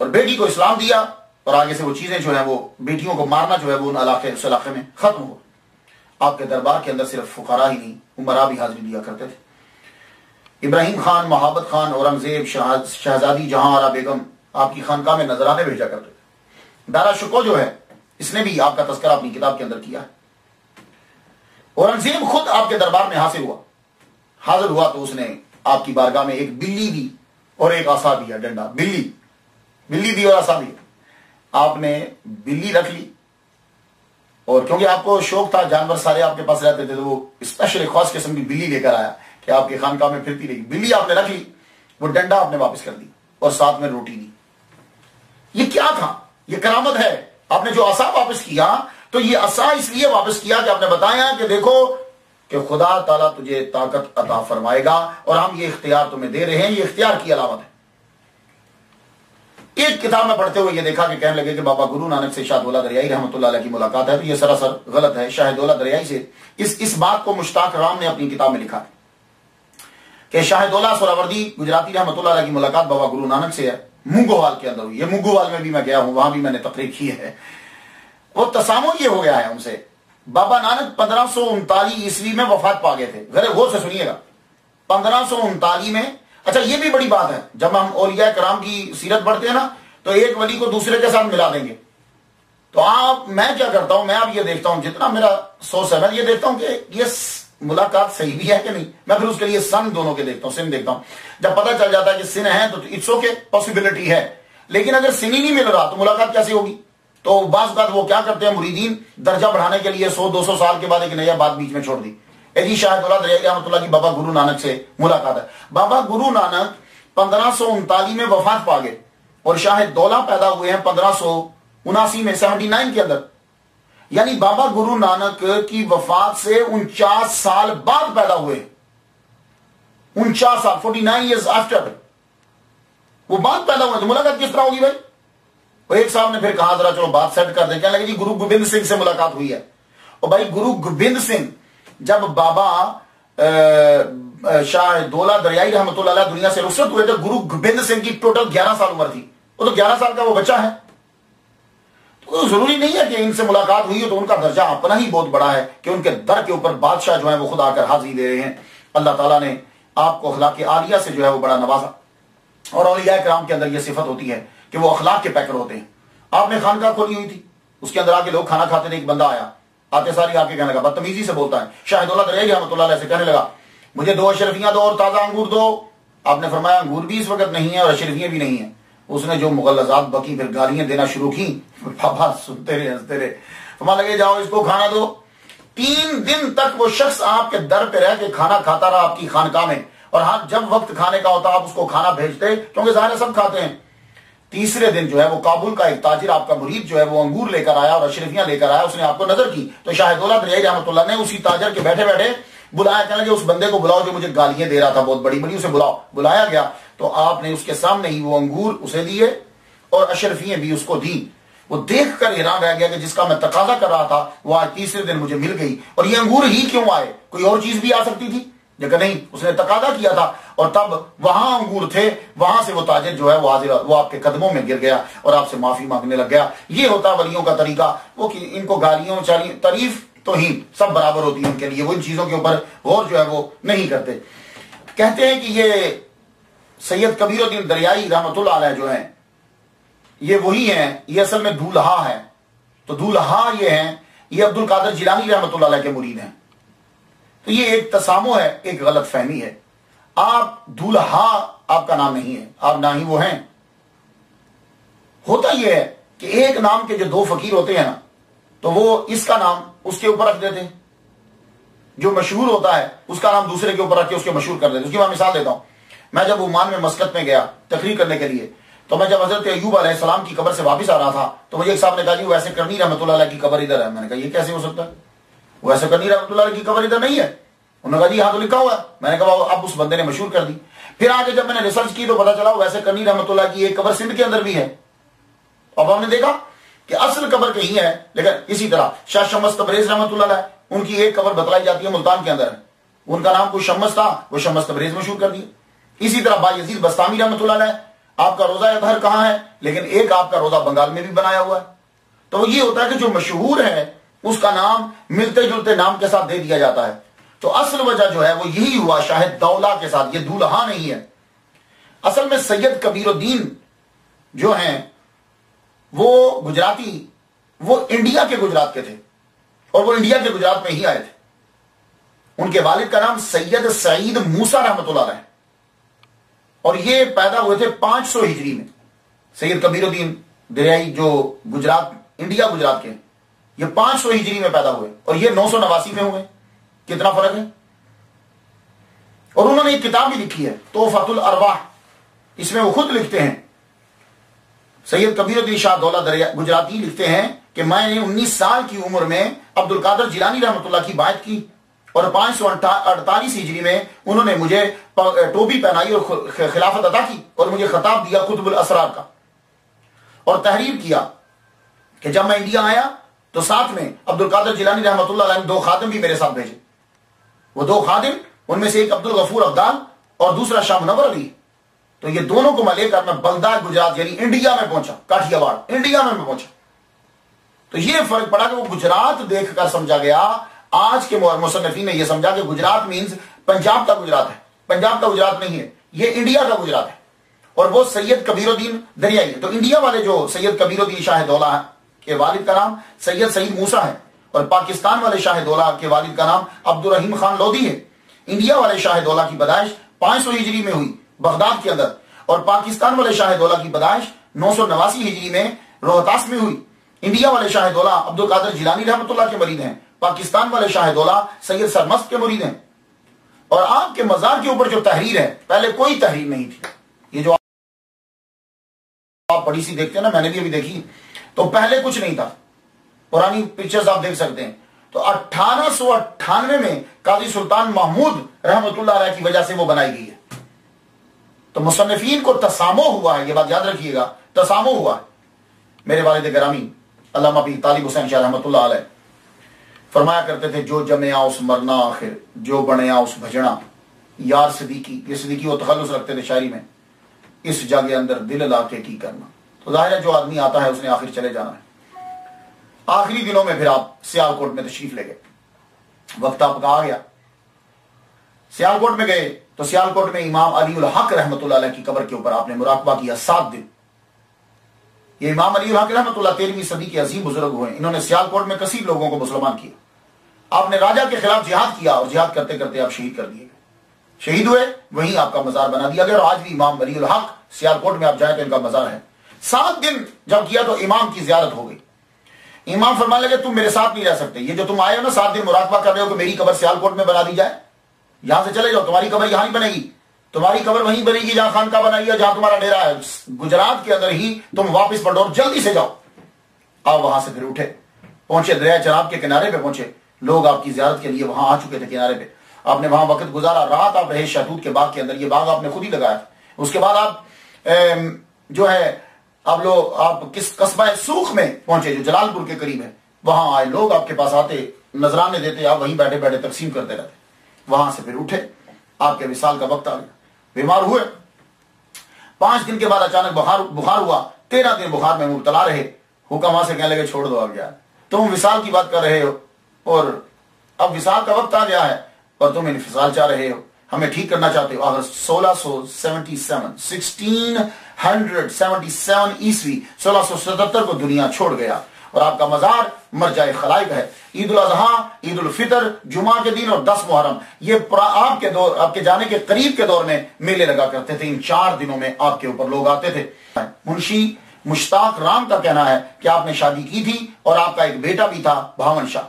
اور بیٹی کو اسلام دیا, اور آگے سے وہ چیزیں جو ہیں وہ بیٹیوں کو مارنا جو ہے وہ ان علاقے میں ختم ہو. آپ کے دربار کے اندر صرف فقراء ہی نہیں, عمراء بھی حاضری دیا کرتے تھے. ابراہیم خان, محبت خان, اورنگزیب, شہزادی جہاں آرا بیگم آپ کی خانقاہ میں نذرانے بھیجا کرتے تھے. دارا شکو جو ہے اس نے بھی آپ کا تذکرہ اپنی کتاب کے اندر کیا ہے. اورنگزیب خود آپ کے دربار میں حاضر ہوا تو اس نے آپ کی بارگاہ میں ایک بلی دی اور ایک عصا دیا, ڈنڈا, بلی دی اور عصا دیا. آپ نے بلی رکھ لی, اور کیونکہ آپ کو شوق تھا, جانور سارے آپ کے پاس رہتے تھے, تو وہ اسپیشل ایک خاص قسم کی بلی لے کر آیا کہ آپ کی خانقاہ میں پھرتی رہی. بلی آپ نے رکھ لی, وہ ڈنڈا آپ نے واپس کر دی اور ساتھ میں روٹی دی. یہ کیا تھا؟ یہ کرامت ہے. آپ نے جو عصا واپس کیا تو یہ عصا اس لیے واپس کیا کہ آپ نے بتایا کہ دیکھو کہ خدا تعالیٰ تجھے طاقت عطا فرمائے گا اور ہم یہ اختیار تمہیں دے رہے ہیں, یہ اختیار کی علامت ہے. ایک کتاب میں پڑھتے ہوئے یہ دیکھا کہ کہنے لگے کہ بابا گرو نانک سے شاہ دولہ دریائی رحمۃ اللہ علیہ کی ملاقات ہے, تو یہ سراسر غلط ہے. شاہ دولہ دریائی سے اس بات کو مشتاق رام نے اپنی کتاب میں لکھا ہے کہ شاہ دولہ سوراوردی گجراتی رحمۃ اللہ علیہ کی ملاقات بابا گرو نانک سے ہے, مونگوال کے اندر ہوئی. یہ مونگوال میں بھی میں گیا ہوں, وہاں بھی میں نے تقریر کی ہے. وہ تسامح یہ ہو گیا ہے ان سے. بابا نانک 1539 عیسوی میں وفات پا گئے تھے. ذرا غور سے سنیے گا, 1539 میں. اچھا یہ بھی بڑی بات ہے, جب ہم اولیاء کرام کی سیرت پڑھتے ہیں نا تو ایک ولی کو دوسرے کے ساتھ ملا دیں گے. تو میں کیا کرتا ہوں, میں اب یہ دیکھتا ہوں, جتنا میرا سورس ہے میں یہ دیکھتا ہوں کہ یہ ملاقات صحیح بھی ہے کہ نہیں. میں پھر اس کے لیے سن دونوں کے دیکھتا ہوں, سن دیکھتا ہوں. جب پتہ چل جاتا ہے کہ سن ہے تو اٹس اوکے, پاسبلٹی ہے. لیکن اگر سن ہی نہیں مل رہا تو ملاقات کیسے ہوگی؟ تو بعض بات وہ کیا کرتے ہیں مریدین, درجہ بڑھانے کے لیے 100-200 سال کے بعد ایک نیا بات بیچ میں چھوڑ دی. جی شاہ دولہ دریائی رحمۃ اللہ کی بابا گرو نانک سے ملاقات ہے. بابا گرو نانک 1539 میں وفات پا گئے اور شاہ دولہ پیدا ہوئے ہیں 1579 میں, 79 کے اندر. یعنی بابا گرو نانک کی وفات سے 49 سال بعد پیدا ہوئے. 49 سال, 49 years after وہ بعد پیدا ہوئے. تو ملاقات کس طرح ہوگی بھائی؟ وہ ایک صاحب نے پھر کہا ذرا چلو بات سیٹ کر دیں. کہنے لگے جی گرو گوبند سنگھ سے ملاقات ہوئی ہے. اور بھائی گرو گوبند سنگھ جب بابا شاہ دولہ دریائی رحمۃ اللہ علیہ دنیا سے رخصت ہوئے تو گرو گوبند سنگھ کی ٹوٹل 11 سال عمر تھی. وہ تو 11 سال کا وہ بچہ ہے. تو ضروری نہیں ہے کہ ان سے ملاقات ہوئی ہو تو ان کا درجہ اپنا ہی بہت بڑا ہے کہ ان کے در کے اوپر بادشاہ جو ہے وہ خود آ کر حاضری دے رہے ہیں. اللہ تعالیٰ نے آپ کو اخلاق عالیہ سے جو ہے وہ بڑا نوازا. اور اولیاء کرام کے اندر یہ صفت ہوتی ہے کہ وہ اخلاق کے پیکر ہوتے ہیں. آپ نے خانقاہ کھولی ہوئی تھی, اس کے اندر آ کے لوگ کھانا کھاتے تھے, ایک بندہ آیا, آتے ساری آ کے کہنے لگا, بدتمیزی سے بولتا ہے, شاہ دولہ دریائی رحمۃ اللہ علیہ سے کہنے لگا مجھے 2 اشرفیاں دو اور تازہ انگور دو. آپ نے فرمایا انگور بھی اس وقت نہیں ہے اور اشرفیاں بھی نہیں ہیں. اس نے جو مغلظات بکی پھر گالیاں دینا شروع کی. پاپا سنتے رہے ہنستے رہے. فرمانے لگے جاؤ اس کو کھانا دو. 3 دن تک وہ شخص آپ کے در پہ رہ کے کھانا کھاتا رہا آپ کی خانقاہ میں, اور ہاں جب وقت کھانے کا ہوتا آپ اس کو کھانا بھیجتے کیونکہ ظاہر سب کھاتے ہیں. تیسرے دن جو ہے وہ کابل کا ایک تاجر آپ کا مرید جو ہے وہ انگور لے کر آیا اور اشرفیاں لے کر آیا. اس نے آپ کو نظر کی تو شاہ دولہ دریائی رحمۃ اللہ نے اسی تاجر کے بیٹھے بیٹھے بلایا, کہنے لگے اس بندے کو بلاؤ جو مجھے گالیاں دے رہا تھا بہت بڑی بڑی, اسے بلاؤ. بلایا گیا تو آپ نے اس کے سامنے ہی وہ انگور اسے دیے اور اشرفیاں بھی اس کو دی. وہ دیکھ کر حیران رہ گیا کہ جس کا میں تقاضا کر رہا تھا وہ آج تیسرے دن مجھے مل گئی, اور یہ انگور ہی کیوں آئے, کوئی اور چیز بھی آ سکتی تھی, لیکن نہیں, اس نے تقاضا کیا تھا اور تب وہاں انگور تھے. وہاں سے وہ تاجر جو ہے وہ آپ کے قدموں میں گر گیا اور آپ سے معافی مانگنے لگ گیا. یہ ہوتا ولیوں کا طریقہ. وہ ان کو گالیوں تعریف تو ہی سب برابر ہوتی ہے ان کے لیے, وہ ان چیزوں کے اوپر غور جو ہے وہ نہیں کرتے. کہتے ہیں کہ یہ سید کبیر الدین دریائی رحمۃ اللہ علیہ جو ہیں یہ وہی ہیں, یہ اصل میں دولہا ہے. تو دولہا یہ ہیں, یہ عبد القادر جیلانی رحمۃ اللہ علیہ کے مرید ہیں. تو یہ ایک تسامو ہے, ایک غلط فہمی ہے. آپ دولہا آپ کا نام نہیں ہے, آپ نہ ہی وہ ہیں. ہوتا یہ ہے کہ ایک نام کے جو 2 فقیر ہوتے ہیں نا تو وہ اس کا نام اس کے اوپر رکھ دیتے ہیں, جو مشہور ہوتا ہے اس کا نام دوسرے کے اوپر رکھ کے اس کے مشہور کر دیتے. اس کی میں مثال دیتا ہوں. میں جب عمان میں مسقط میں گیا تقریر کرنے کے لیے تو میں جب حضرت ایوب علیہ السلام کی قبر سے واپس آ رہا تھا تو مجھے ایک صاحب نے کہا جی ویسے کرنی رحمۃ اللہ علیہ کی قبر ادھر ہے. میں نے کہا یہ کیسے ہو سکتا ہے, ویسے کرنی رحمۃ اللہ علیہ کی قبر ادھر نہیں ہے. انہوں نے کہا جی ہاں تو لکھا ہوا ہے. میں نے کہا اب اس بندے نے مشہور کر دی. پھر آگے جب میں نے ریسرچ کی تو پتا چلا ویسے کرنی رحمۃ اللہ کی ایک قبر سندھ کے اندر بھی ہے. اب ہم نے دیکھا کہ اصل قبر کہیں ہے, لیکن اسی طرح شاہ شمس تبریز رحمۃ اللہ علیہ ان کی ایک قبر بتلائی جاتی ہے ملتان کے اندر ہے. ان کا نام کوئی شمس تھا, وہ شمس تبریز مشہور کر دیا. اسی طرح با یزید بستامی رحمۃ اللہ علیہ, آپ کا روزہ اطہر کہاں ہے, لیکن ایک آپ کا روزہ بنگال میں بھی بنایا ہوا ہے. تو یہ ہوتا ہے کہ جو مشہور ہے اس کا نام ملتے جلتے نام کے ساتھ دے دیا جاتا ہے. تو اصل وجہ جو ہے وہ یہی ہوا شاہد دولہ کے ساتھ, یہ دولہا نہیں ہے. اصل میں سید کبیر الدین جو ہیں وہ گجراتی, وہ انڈیا کے گجرات کے تھے اور وہ انڈیا کے گجرات میں ہی آئے تھے. ان کے والد کا نام سید سعید موسیٰ رحمۃ اللہ علیہ, اور یہ پیدا ہوئے تھے 500 ہجری میں. سید کبیر الدین دریائی جو گجرات انڈیا گجرات کے, یہ 500 ہجری میں پیدا ہوئے اور یہ 989 میں ہوئے. کتنا فرق ہے. اور انہوں نے ایک کتاب بھی لکھی ہے تحفۃ الارواح. اس میں وہ خود لکھتے ہیں, سید کبیر الدین شاہ دولہ گجراتی لکھتے ہیں کہ میں نے 19 سال کی عمر میں عبد القادر جیلانی رحمۃ اللہ کی بیعت کی اور 548 ہجری میں انہوں نے مجھے ٹوپی پہنائی اور خلافت عطا کی اور مجھے خطاب دیا قطب الاسرار کا, اور تحریر کیا کہ جب میں انڈیا آیا تو ساتھ میں عبد القادر جیلانی رحمۃ اللہ علیہ نے 2 خادم بھی میرے ساتھ بھیجے. وہ 2 خادم, ان میں سے ایک عبد الغفور ابدال اور دوسرا شاہ منور علی. تو یہ دونوں کو میں لے کر میں بلدہ گجرات یعنی انڈیا میں پہنچا, کاٹھیا واڑ انڈیا میں پہنچا. تو یہ فرق پڑا کہ وہ گجرات دیکھ کر سمجھا گیا. آج کے مصنفین نے یہ سمجھا کہ گجرات مینز پنجاب کا گجرات ہے. پنجاب کا گجرات نہیں ہے, یہ انڈیا کا گجرات ہے. اور وہ سید کبیر الدین دریائی ہے. تو انڈیا والے جو سید کبیر الدین شاہ دولہ کے والد کا نام سید سعید موسیٰ ہے, اور پاکستان والے شاہ دولہ کے والد کا نام عبد الرحیم خان لودھی ہے. انڈیا والے شاہ دولہ کی پیدائش 500 ہجری میں ہوئی بغداد کے اندر, اور پاکستان والے شاہ دولہ کی پیدائش 989 ہجری میں روہتاس میں ہوئی. انڈیا والے شاہ دولہ عبد القادر جیلانی رحمۃ اللہ کے مرید ہیں, پاکستان والے شاہ دولہ سید سرمست کے مرید ہیں. اور آپ کے مزار کے اوپر جو تحریر ہے, پہلے کوئی تحریر نہیں تھی. یہ جو آپ بڑی سی دیکھتے ہیں نا, میں نے بھی ابھی دیکھی, تو پہلے کچھ نہیں تھا. پرانی پکچرز آپ دیکھ سکتے ہیں. تو 1898 میں قاضی سلطان محمود رحمۃ اللہ علیہ کی وجہ سے وہ بنائی گئی ہے. تو مصنفین کو تسامو ہوا ہے, یہ بات یاد رکھیے گا, تسامو ہوا ہے. میرے والد گرامی علامہ پیر طالب حسین شاہ رحمۃ اللہ علیہ فرمایا کرتے تھے, جو جمیا اس مرنا آخر, جو بنیا اس بھجنا. یار صدیقی, یہ صدیقی وہ تخلص رکھتے تھے شاعری میں, اس جگہ اندر دل لا کے کی کرنا. تو ظاہر ہے جو آدمی آتا ہے اس نے آخر چلے جانا ہے۔ آخری دنوں میں پھر آپ سیالکوٹ میں تشریف لے گئے، وقت آپ کا آ گیا، سیالکوٹ میں گئے تو سیالکوٹ میں امام علی الحق رحمۃ اللہ علیہ کی قبر کے اوپر آپ نے مراقبہ کیا 7 دن۔ یہ امام علی الحق رحمۃ اللہ 13ویں صدی کے عظیم بزرگ ہوئے، انہوں نے سیالکوٹ میں کثیر لوگوں کو مسلمان کیا۔ آپ نے راجہ کے خلاف جہاد کیا اور جہاد کرتے کرتے آپ شہید کر دیے گئے، شہید ہوئے، وہیں آپ کا مزار بنا دیا گیا، اور آج بھی امام علی الحق سیالکوٹ میں آپ جائیں تو ان کا مزار ہے۔ 7 دن جب کیا تو امام کی زیارت ہو گئی، امام فرمانے لگے تم میرے ساتھ نہیں رہ سکتے، یہ جو تم آئے ہو نا 7 دن مراقبہ کر رہے ہو کہ میری قبر سیالکوٹ میں بنا دی جائے، یہاں سے چلے جاؤ، تمہاری قبر یہاں نہیں بنے گی، تمہاری قبر وہیں بنے گی جہاں خانقاہ بنائی ہے، جہاں تمہارا ڈیرا ہے گجرات کے اندر ہی، تم واپس پلٹو، جلدی سے جاؤ۔ آپ وہاں سے پھر اٹھے، پہنچے دریا چناب کے کنارے پہ پہنچے، لوگ آپ کی زیارت کے لیے وہاں آ چکے تھے کنارے پہ، آپ نے وہاں وقت گزارا، رات آپ رہے شہتوت کے باغ کے اندر، یہ باغ آپ نے خود ہی لگایا۔ اس کے بعد آپ جو ہے آپ کس قصبہ سوخ میں پہنچے جو جلال پور کے قریب ہے، وہاں آئے، لوگ آپ کے پاس آتے، نذرانے دیتے، آپ وہیں بیٹھے بیٹھے تقسیم کرتے رہتے۔ وہاں سے پھر اٹھے، آپ کے وصال کا وقت آ گیا، بیمار ہوئے، 5 دن کے بعد اچانک بخار ہوا، 13 دن بخار میں مبتلا رہے، حکم وہاں سے کہنے لگے چھوڑ دو اب یار، تم وصال کی بات کر رہے ہو اور اب وصال کا وقت آ گیا ہے اور تم انفصال چاہ رہے ہو، ہمیں ٹھیک کرنا چاہتے ہو۔ آخر 1677 عیسوی 1677 کو دنیا چھوڑ گیا، اور آپ کا مزار مرجع خلائق ہے۔ عید الاضحیٰ، عید الفطر، جمعہ کے دن اور 10 محرم، یہ آپ کے جانے کے قریب کے دور میں میلے لگا کرتے تھے، ان 4 دنوں میں آپ کے اوپر لوگ آتے تھے۔ منشی مشتاق رام کا کہنا ہے کہ آپ نے شادی کی تھی اور آپ کا ایک بیٹا بھی تھا بھاون شاہ۔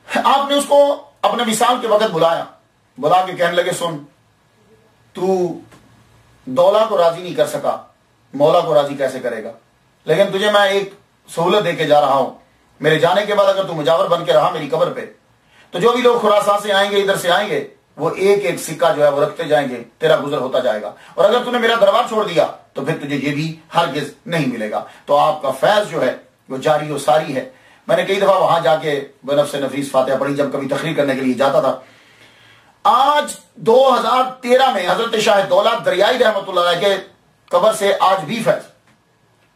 آپ نے اس کو اپنے وصال کے وقت بلا کے کہنے لگے سن، تو دولا کو راضی نہیں کر سکا، مولا کو راضی کیسے کرے گا، لیکن تجھے میں ایک سہولت دے کے جا رہا ہوں، میرے جانے کے بعد اگر تو مجاور بن کے رہا میری قبر پہ تو جو بھی لوگ خراسان سے آئیں گے، ادھر سے آئیں گے، وہ ایک ایک سکہ جو ہے وہ رکھتے جائیں گے، تیرا گزر ہوتا جائے گا، اور اگر تو نے میرا دربار چھوڑ دیا تو پھر تجھے یہ بھی ہرگز نہیں ملے گا۔ تو آپ کا فیض جو ہے وہ جاری و ساری ہے۔ میں نے کئی دفعہ وہاں جا کے بنفس نفیس فاتحہ پڑھی جب کبھی تقریر کرنے کے لیے جاتا تھا۔ آج 2013 میں حضرت شاہ دولت دریائی رحمۃ اللہ علیہ کے قبر سے آج بھی فیض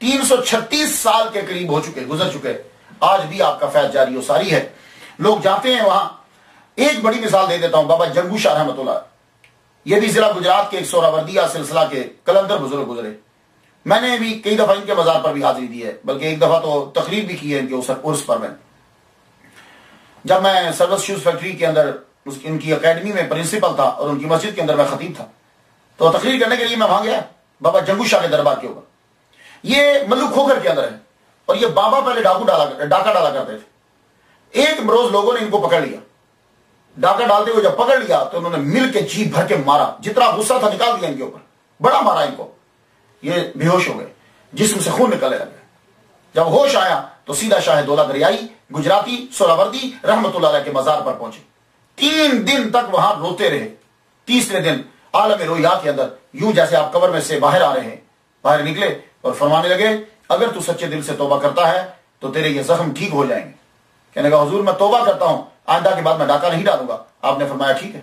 336 سال کے قریب گزر چکے، آج بھی آپ کا فیض جاری و ساری ہے، لوگ جاتے ہیں وہاں۔ ایک بڑی مثال دے دیتا ہوں، بابا جنگو شاہ رحمۃ اللہ، یہ بھی ضلع گجرات کے ایک سہراوردیہ سلسلہ کے قلندر بزرگ گزرے، میں نے بھی کئی دفعہ ان کے مزار پر بھی حاضری دی ہے، بلکہ ایک دفعہ تو تقریر بھی کی ہے ان کے عرس پر۔ میں جب میں سروس شوز فیکٹری کے اندر ان کی اکیڈمی میں پرنسپل تھا اور ان کی مسجد کے اندر میں خطیب تھا، تو تقریر کرنے کے لیے میں وہاں گیا بابا جنگو شاہ کے دربار کے اوپر۔ یہ ملو کھوکھر کے اندر ہے، اور یہ بابا پہلے ڈاکہ ڈالا کرتے تھے۔ ایک روز لوگوں نے ان کو پکڑ لیا، ڈاکہ ڈالتے ہوئے جب پکڑ لیا تو انہوں نے مل کے جی بھر کے مارا، جتنا غصہ تھا نکال دیا ان کے اوپر، بڑا مارا ان کو، یہ بے ہوش ہو گئے، جسم سے خون نکلنے لگ گئے۔ جب ہوش آیا تو سیدھا شاہ دولت دریائی گجراتی سہراوردی رحمت اللہ علیہ کے مزار پر پہنچے، 3 دن تک وہاں روتے رہے۔ تیسرے دن عالم رویا کے اندر یوں جیسے آپ قبر میں سے باہر آ رہے ہیں، باہر نکلے اور فرمانے لگے اگر تو سچے دل سے توبہ کرتا ہے تو تیرے یہ زخم ٹھیک ہو جائیں گے۔ کہنے لگا حضور میں توبہ کرتا ہوں، آئندہ کے بعد میں ڈاکہ نہیں ڈالوں گا۔ آپ نے فرمایا ٹھیک ہے،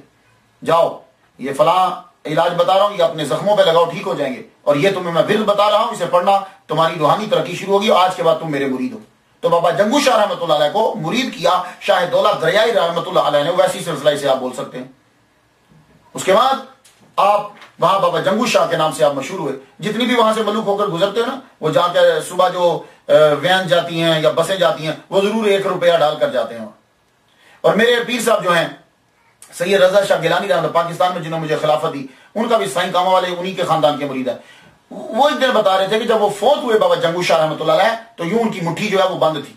جاؤ یہ فلاں علاج بتا رہا ہوں، یہ اپنے زخموں پہ لگاؤ، ٹھیک ہو جائیں گے، اور یہ تمہیں میں ورد بتا رہا ہوں، اسے پڑھنا، تمہاری روحانی ترقی شروع ہوگی، آج کے بعد تم میرے مرید ہو۔ تو بابا جنگو شاہ رحمۃ اللہ علیہ کو مرید کیا شاہ دولت دریائی رحمۃ اللہ علیہ نے، ویسی سلسلہ سے آپ بول سکتے ہیں۔ اس کے بعد آپ وہاں بابا جنگو شاہ کے نام سے آپ مشہور ہوئے۔ جتنی بھی وہاں سے ملوک ہو کر گزرتے ہیں نا، وہ جا کے صبح جو وین جاتی ہیں یا بسیں جاتی ہیں، وہ ضرور 1 روپیہ ڈال کر جاتے ہیں۔ اور میرے پیر صاحب جو ہیں سید رضا شاہ گیلانی رحمۃ اللہ، پاکستان میں جنہوں نے مجھے خلافت دی، ان کا بھی سائیں کامہ والے انہی کے خاندان کے مرید ہے۔ وہ ایک دن بتا رہے تھے کہ جب وہ فوت ہوئے بابا جنگو شاہ رحمۃ اللہ علیہ، تو یوں ان کی مٹھی جو ہے وہ بند تھی،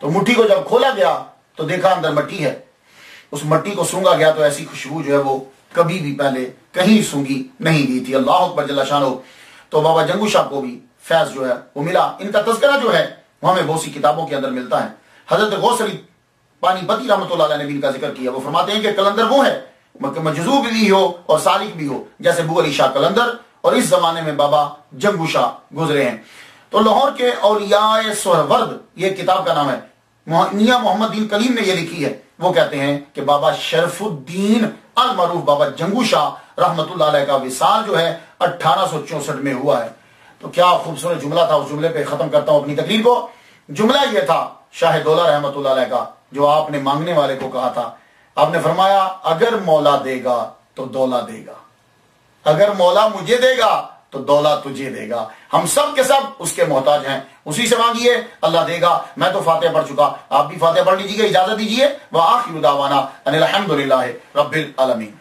تو مٹھی کو جب کھولا گیا تو دیکھا اندر مٹی ہے، اس مٹی کو سونگا گیا تو ایسی خوشبو جو ہے وہ کبھی بھی پہلے کہیں سونگی نہیں گئی تھی۔ اللہ اکبر جل شانہ۔ تو بابا جنگو شاہ کو بھی فیض جو ہے وہ ملا۔ ان کا تذکرہ جو ہے وہ ہمیں بہت سی کتابوں کے اندر ملتا ہے۔ حضرت غوث علی پانی پتی رحمۃ اللہ علیہ نے بھی ان کا ذکر کیا، وہ فرماتے ہیں کہ کلندر وہ ہے مجذوب بھی ہو اور سالک بھی ہو، جیسے بو علی شاہ کلندر، اور اس زمانے میں بابا جنگو شاہ گزرے ہیں۔ تو لاہور کے اولیاء سہرورد، یہ کتاب کا نام ہے، میاں محمد دین کلیم نے یہ لکھی ہے۔ وہ کہتے ہیں کہ بابا شرف الدین المعروف بابا جنگو شاہ رحمت اللہ علیہ کا وصال جو ہے 1864 میں ہوا ہے۔ تو کیا خوبصورت جملہ تھا، اس جملے پہ ختم کرتا ہوں اپنی تقریر کو۔ جملہ یہ تھا شاہ دولہ رحمت اللہ علیہ کا، جو آپ نے مانگنے والے کو کہا تھا۔ آپ نے فرمایا اگر مولا دے گا تو دولا دے گا، اگر مولا مجھے دے گا تو دولا تجھے دے گا، ہم سب کے سب اس کے محتاج ہیں، اسی سے مانگیے اللہ دے گا۔ میں تو فاتحہ پڑھ چکا، آپ بھی فاتحہ پڑھ لیجیے، اجازت دیجیے۔ وآخر دعوانا ان الحمد للہ رب العالمین۔